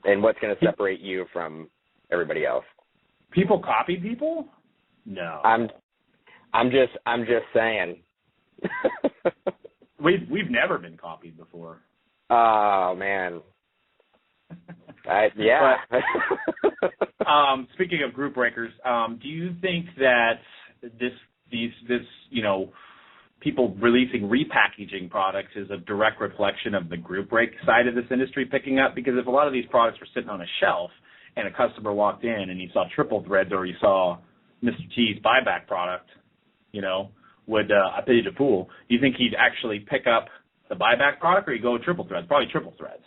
and what's going to separate you from everybody else? People copy people? No. I'm just saying. We've never been copied before. Oh man. Yeah. Speaking of group breakers, do you think that these you know, people releasing repackaging products is a direct reflection of the group break side of this industry picking up? Because if a lot of these products were sitting on a shelf and a customer walked in and he saw triple threads or he saw Mr. T's buyback product, you know, I paid a fool. Do you think he'd actually pick up the buyback product, or he'd go with triple threads? Probably triple threads.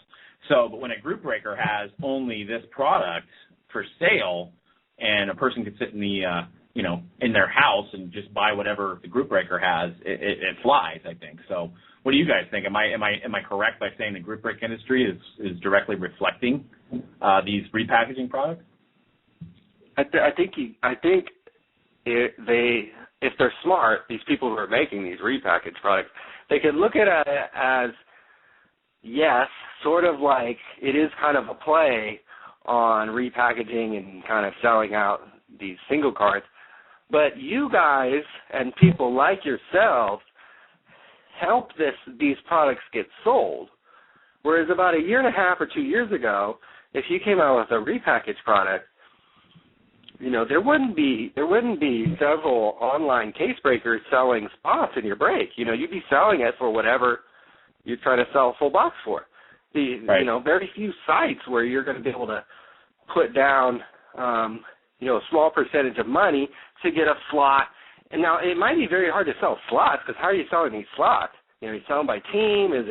So, but when a group breaker has only this product for sale, and a person could sit in the, you know, in their house and just buy whatever the group breaker has, it flies, I think. So, what do you guys think? Am I correct by saying the group break industry is directly reflecting these repackaging products? I think if they're smart, these people who are making these repackaged products, they could look at it as, yes, sort of like it is kind of a play on repackaging and kind of selling out these single cards, but you guys and people like yourselves help these products get sold. Whereas about a year and a half or 2 years ago, if you came out with a repackaged product, you know, there wouldn't be several online case breakers selling spots in your break. You know, you'd be selling it for whatever you're trying to sell a full box for. Right. You know, very few sites where you're going to be able to put down, you know, a small percentage of money to get a slot. And now it might be very hard to sell slots, because how are you selling these slots? You know, you sell them by team? Is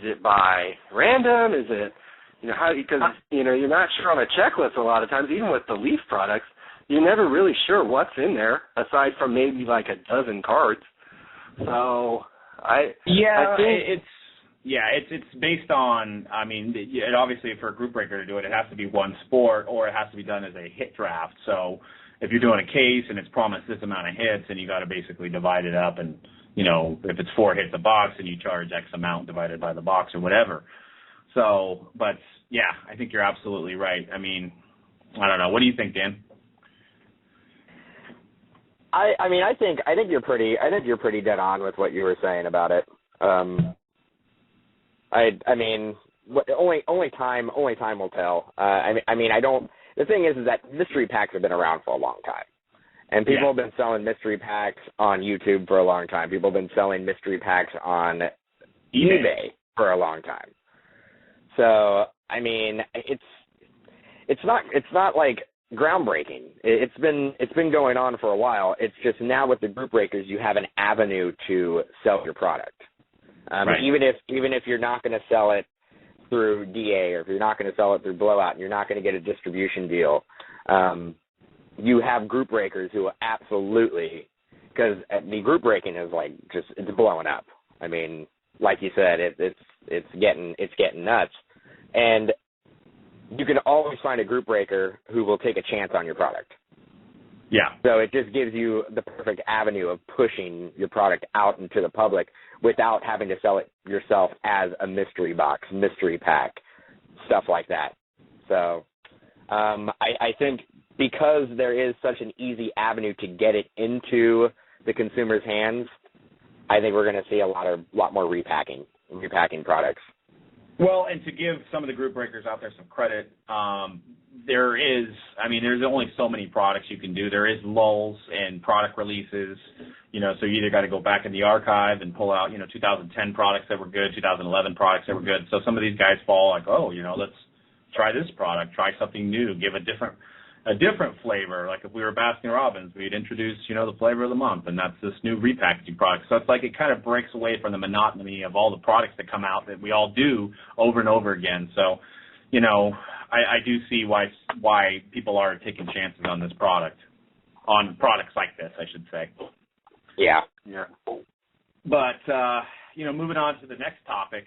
it by random? Is it, you know, how? Because, you know, you're not sure on a checklist a lot of times. Even with the Leaf products, you're never really sure what's in there aside from maybe like a dozen cards. So I think it's based on, I mean, it obviously for a group breaker to do it, it has to be one sport, or it has to be done as a hit draft. So if you're doing a case and it's promised this amount of hits, and you got to basically divide it up, and, you know, if it's 4 hits a box, and you charge X amount divided by the box or whatever. So, but yeah, I think you're absolutely right. I mean, I don't know. What do you think, Dan? I mean, I think you're pretty dead on with what you were saying about it. I mean, only time will tell. The thing is that mystery packs have been around for a long time. And people have been selling mystery packs on YouTube for a long time. People have been selling mystery packs on eBay for a long time. So, I mean, it's not like groundbreaking. It's been going on for a while. It's just now with the group breakers, you have an avenue to sell your product. Right. Even if you're not going to sell it through DA, or if you're not going to sell it through Blowout, and you're not going to get a distribution deal, you have group breakers who will absolutely, because the group breaking is like it's blowing up. I mean, like you said, it's getting nuts, and you can always find a group breaker who will take a chance on your product. Yeah. So it just gives you the perfect avenue of pushing your product out into the public without having to sell it yourself as a mystery box, mystery pack, stuff like that. So I think because there is such an easy avenue to get it into the consumer's hands, I think we're going to see a lot more repacking products. Well, and to give some of the group breakers out there some credit, there's only so many products you can do. There is lulls in product releases, so you either got to go back in the archive and pull out, 2010 products that were good, 2011 products that were good. So some of these guys fall like, let's try this product, try something new, give a different flavor. Like if we were Baskin Robbins, we'd introduce, the flavor of the month, and that's this new repackaging product. So it's like it kind of breaks away from the monotony of all the products that come out that we all do over and over again. So, I do see why people are taking chances on this product, on products like this, I should say. Yeah. Yeah. But, moving on to the next topic,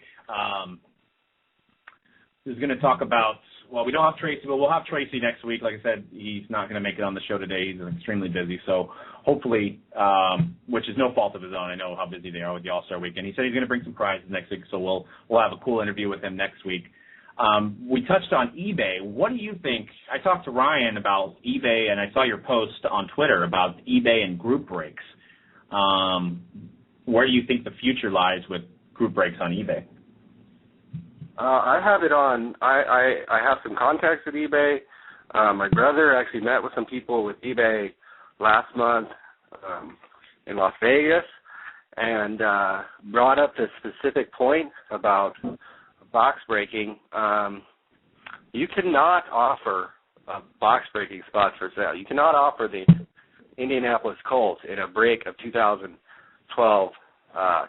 is going to talk about, we don't have Tracy, but we'll have Tracy next week. Like I said, he's not going to make it on the show today. He's extremely busy. So hopefully, which is no fault of his own. I know how busy they are with the All-Star Weekend. He said he's going to bring some prizes next week, so we'll have a cool interview with him next week. We touched on eBay. What do you think? I talked to Ryan about eBay, and I saw your post on Twitter about eBay and group breaks. Where do you think the future lies with group breaks on eBay? I have it on. I have some contacts at eBay. My brother actually met with some people with eBay last month in Las Vegas and brought up the specific point about box breaking. You cannot offer box breaking spots for sale. You cannot offer the Indianapolis Colts in a break of 2012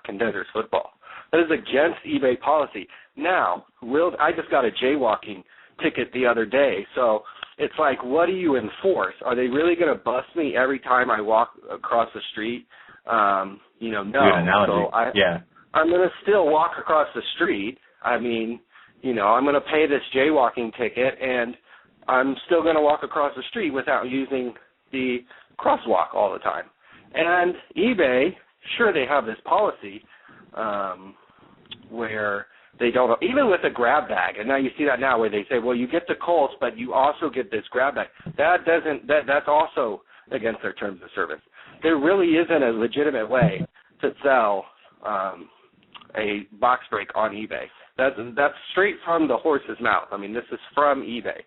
Contenders football. That is against eBay policy. Now, I just got a jaywalking ticket the other day, so it's like, what do you enforce? Are they really going to bust me every time I walk across the street? No. So I'm going to still walk across the street. I mean, I'm going to pay this jaywalking ticket, and I'm still going to walk across the street without using the crosswalk all the time. And eBay, sure, they have this policy where they don't, even with a grab bag, and now you see that now where they say, well, you get the Colts, but you also get this grab bag. That's also against their terms of service. There really isn't a legitimate way to sell a box break on eBay. That's straight from the horse's mouth. I mean, this is from eBay.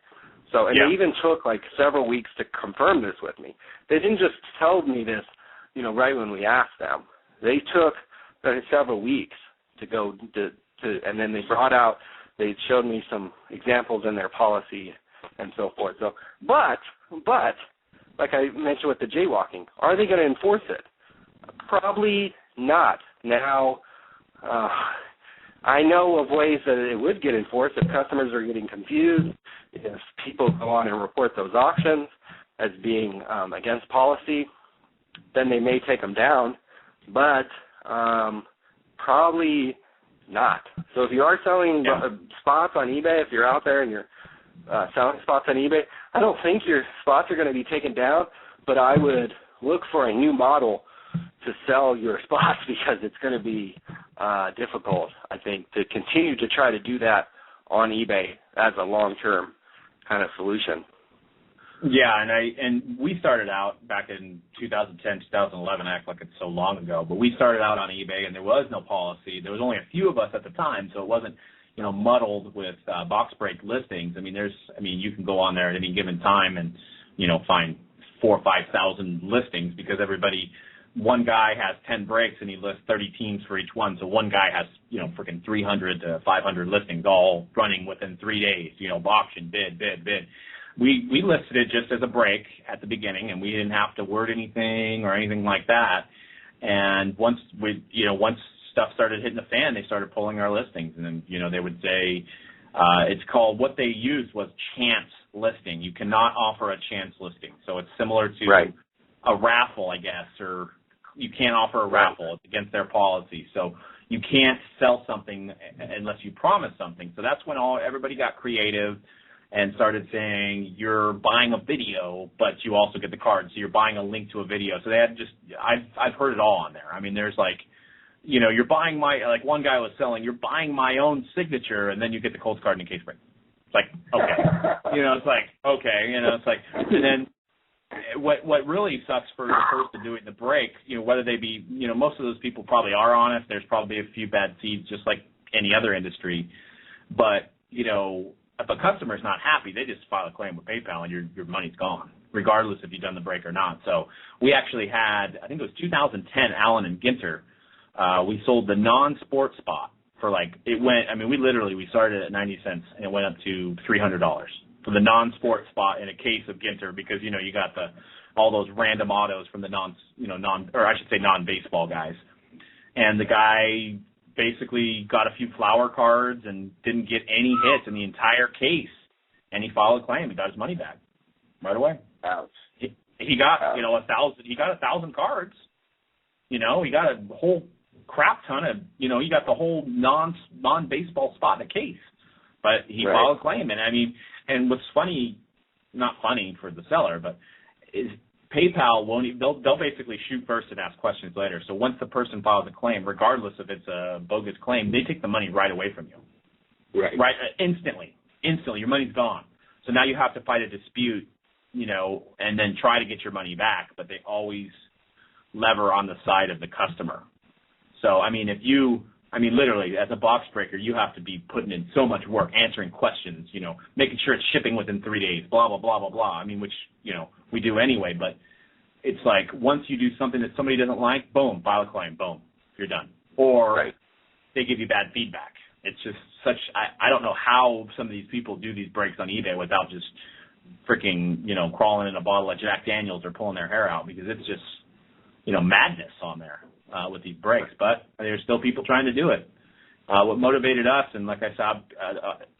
So, and they even took like several weeks to confirm this with me. They didn't just tell me this, right when we asked them. They took several weeks to go to and then they showed me some examples in their policy and so forth. So, but like I mentioned with the jaywalking, are they going to enforce it? Probably not. Now, I know of ways that it would get enforced if customers are getting confused, if people go on and report those auctions as being against policy, then they may take them down, but probably not. So if you are selling spots on eBay, if you're out there and you're selling spots on eBay, I don't think your spots are going to be taken down, but I would look for a new model to sell your spots because it's going to be difficult, I think, to continue to try to do that on eBay as a long-term kind of solution. Yeah, and we started out back in 2010, 2011. I act like it's so long ago, but we started out on eBay, and there was no policy. There was only a few of us at the time, so it wasn't, muddled with box break listings. I mean, you can go on there at any given time and, find 4,000 or 5,000 listings because one guy has 10 breaks and he lists 30 teams for each one. So one guy has, freaking 300 to 500 listings all running within 3 days, auction, bid. We listed it just as a break at the beginning, and we didn't have to word anything or anything like that. And once stuff started hitting the fan, they started pulling our listings. And then, they would say, it's called, what they used was chance listing. You cannot offer a chance listing. So it's similar to a raffle, I guess, or you can't offer a raffle. It's against their policy. So you can't sell something unless you promise something. So that's when everybody got creative and started saying you're buying a video, but you also get the card. So you're buying a link to a video. So they had I've heard it all on there. I mean, there's you're buying one guy was selling, you're buying my own signature, and then you get the Colts card in a case break. It's like, okay. It's like, okay. It's like, and then what really sucks for the person doing the break, whether they be, most of those people probably are honest. There's probably a few bad seeds, just like any other industry. But, if a customer's not happy, they just file a claim with PayPal and your money's gone, regardless if you've done the break or not. So we actually had, I think it was 2010, Allen and Ginter. We sold the non-sport spot for we started at 90 cents and it went up to $300 for the non-sport spot in a case of Ginter because, you got all those random autos from the non-baseball guys. And the guy basically got a few flower cards and didn't get any hits in the entire case. And he filed a claim. He got his money back right away. Ouch. He got, 1,000. He got 1,000 cards. He got a whole crap ton of, he got the whole non-baseball spot in the case. But he filed a claim. And and what's funny, not funny for the seller, but is PayPal they'll basically shoot first and ask questions later. So once the person files a claim, regardless if it's a bogus claim, they take the money right away from you. Right. Instantly, your money's gone. So now you have to fight a dispute, and then try to get your money back. But they always lever on the side of the customer. So literally, as a box breaker, you have to be putting in so much work, answering questions, making sure it's shipping within 3 days, blah, blah, blah, blah, blah. Which, we do anyway. But it's like once you do something that somebody doesn't like, boom, file a claim, boom, you're done. Or they give you bad feedback. It's just I don't know how some of these people do these breaks on eBay without just freaking, crawling in a bottle of Jack Daniels or pulling their hair out because it's just, madness on there. With these breaks, but there's still people trying to do it. What motivated us, and like I said,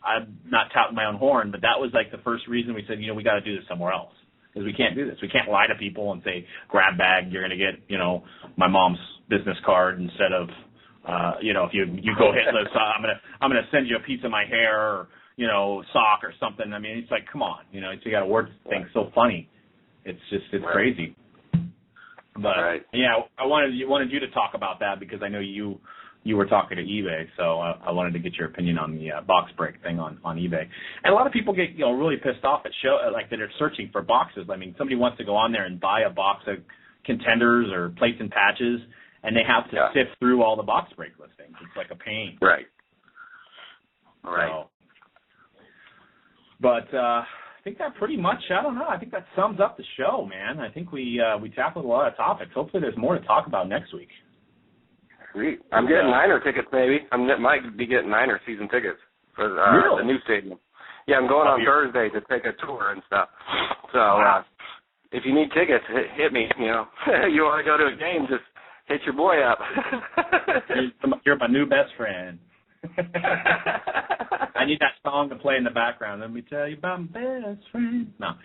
I'm not touting my own horn, but that was like the first reason we said, we got to do this somewhere else because we can't do this. We can't lie to people and say, grab bag, you're going to get, my mom's business card instead of, if you go hit this, I'm going to send you a piece of my hair or, sock or something. It's like, come on, you got to word things so funny. It's crazy. But yeah, I wanted you to talk about that because I know you were talking to eBay, so I wanted to get your opinion on the box break thing on eBay. And a lot of people get really pissed off at that are searching for boxes. Somebody wants to go on there and buy a box of Contenders or plates and patches, and they have to sift through all the box break listings. It's like a pain. Right. So, but I think that pretty much, I don't know, I think that sums up the show, man. I think we tackled a lot of topics. Hopefully there's more to talk about next week. Sweet. I'm getting Niner tickets, maybe. I might be getting Niner season tickets for the new stadium. Yeah, I'm going on Thursday to take a tour and stuff. So if you need tickets, hit me, you want to go to a game, just hit your boy up. You're my new best friend. I need that song to play in the background. Let me tell you about my best friend. No,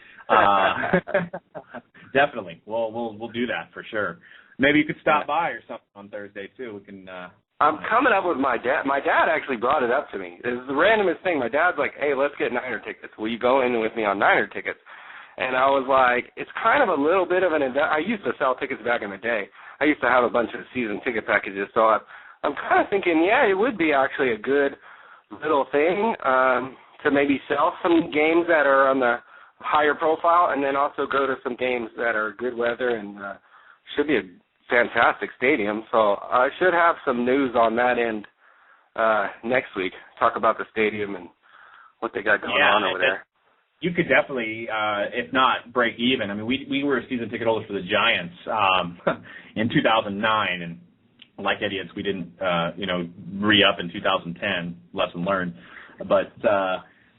definitely. We'll do that for sure. Maybe you could stop by or something on Thursday too. We can. I'm coming up with my dad. My dad actually brought it up to me. It was the randomest thing. My dad's like, "Hey, let's get Niner tickets. Will you go in with me on Niner tickets?" And I was like, "It's kind of a little bit of an investment." I used to sell tickets back in the day. I used to have a bunch of season ticket packages, so I'm kind of thinking, it would be actually a good little thing to maybe sell some games that are on higher profile, and then also go to some games that are good weather and should be a fantastic stadium. So I should have some news on that end next week. Talk about the stadium and what they got going on over there. You could definitely, if not break even. I mean, we were season ticket holders for the Giants in 2009, and like idiots, we didn't, re-up in 2010. Lesson learned. But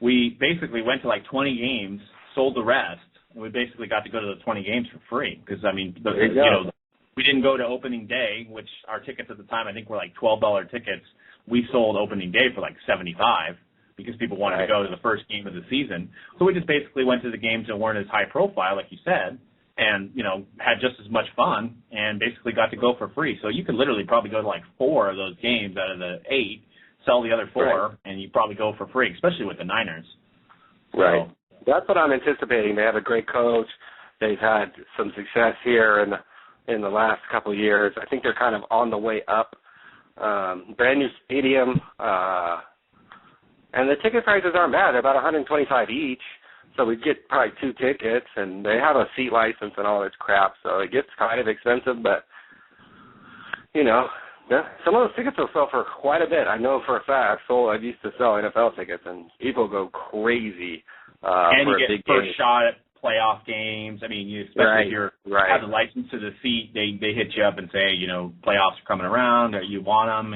we basically went to like 20 games, sold the rest, and we basically got to go to the 20 games for free. Because we didn't go to opening day, which our tickets at the time I think were like $12 tickets. We sold opening day for like $75 because people wanted to go to the first game of the season. So we just basically went to the games that weren't as high profile, like you said, and had just as much fun and basically got to go for free. So you could literally probably go to like 4 of those games out of the 8, sell the other 4, and you probably go for free, especially with the Niners. Right. So, that's what I'm anticipating. They have a great coach. They've had some success here in the last couple of years. I think they're kind of on the way up. Brand new stadium, and the ticket prices aren't bad. They're about $125 each, so we get probably 2 tickets, and they have a seat license and all this crap, so it gets kind of expensive, but, some of those tickets will sell for quite a bit. I know for a fact. I used to sell NFL tickets, and people go crazy and for a big game. And you get first shot at playoff games. I mean, especially if you have the license to the seat, they hit you up and say, playoffs are coming around, or you want them,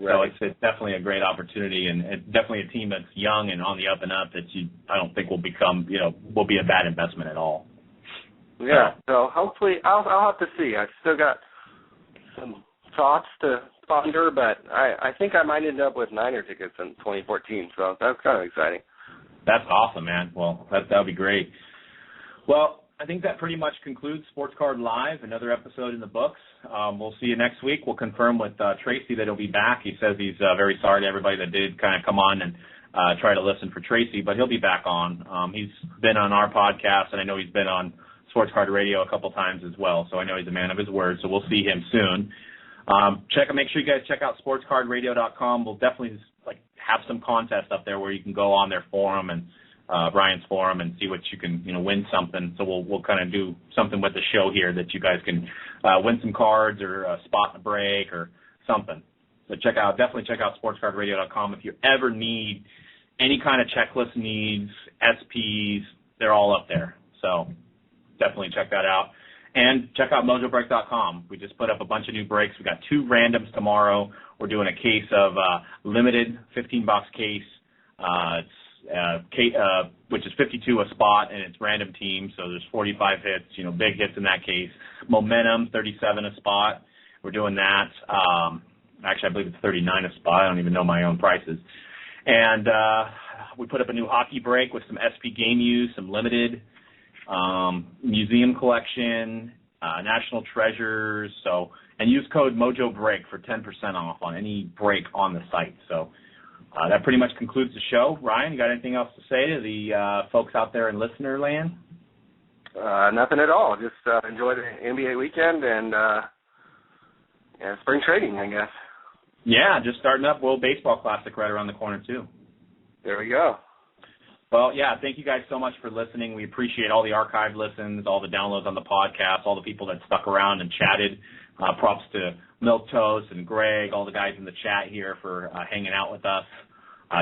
So it's definitely a great opportunity, and it's definitely a team that's young and on the up and up that I don't think will become, will be a bad investment at all. Yeah, so hopefully I'll have to see. I've still got some thoughts to ponder, but I think I might end up with Niner tickets in 2014, so that's kind of exciting. That's awesome, man. Well, that would be great. Well, I think that pretty much concludes Sports Card Live, another episode in the books. We'll see you next week. We'll confirm with Tracy that he'll be back. He says he's very sorry to everybody that did kind of come on and try to listen for Tracy, but he'll be back on. He's been on our podcast, and I know he's been on Sports Card Radio a couple times as well, so I know he's a man of his word, so we'll see him soon. Make sure you guys check out sportscardradio.com. We'll definitely have some contests up there where you can go on their forum and Brian's forum and see what you can, win something. So we'll kind of do something with the show here that you guys can win some cards or spot in a break or something. So definitely check out sportscardradio.com. If you ever need any kind of checklist needs, SPs, they're all up there. So definitely check that out. And check out mojobreak.com. We just put up a bunch of new breaks. We got 2 randoms tomorrow. We're doing a case of limited 15-box case. Which is 52 a spot, and it's random teams, so there's 45 hits, big hits in that case. Momentum, 37 a spot. We're doing that. Actually, I believe it's 39 a spot. I don't even know my own prices. And we put up a new hockey break with some SP game use, some limited museum collection, national treasures. And use code MojoBreak for 10% off on any break on the site. So that pretty much concludes the show. Ryan, you got anything else to say to the folks out there in listener land? Nothing at all. Just enjoy the NBA weekend and spring training, I guess. Yeah, just starting up. World Baseball Classic right around the corner, too. There we go. Well, yeah, thank you guys so much for listening. We appreciate all the archive listens, all the downloads on the podcast, all the people that stuck around and chatted. Props to Milk Toast and Greg, all the guys in the chat here for hanging out with us.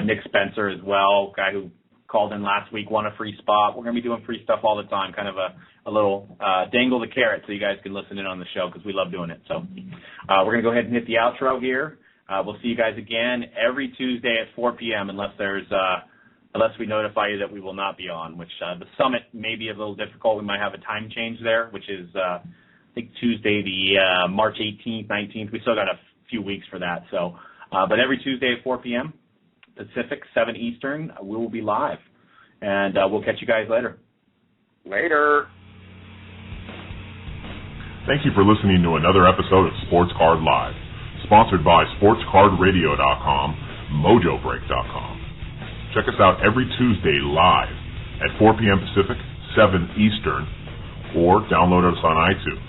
Nick Spencer as well, guy who called in last week, won a free spot. We're going to be doing free stuff all the time, kind of a little dangle the carrot so you guys can listen in on the show because we love doing it. So we're going to go ahead and hit the outro here. We'll see you guys again every Tuesday at 4 p.m. unless we notify you that we will not be on, which the summit may be a little difficult. We might have a time change there, which is I think Tuesday, the March 18th, 19th. We still got a few weeks for that. So, but every Tuesday at 4 p.m. Pacific, 7 Eastern, we will be live. And we'll catch you guys later. Later. Thank you for listening to another episode of Sports Card Live, sponsored by SportsCardRadio.com, MojoBreak.com. Check us out every Tuesday live at 4 p.m. Pacific, 7 Eastern, or download us on iTunes.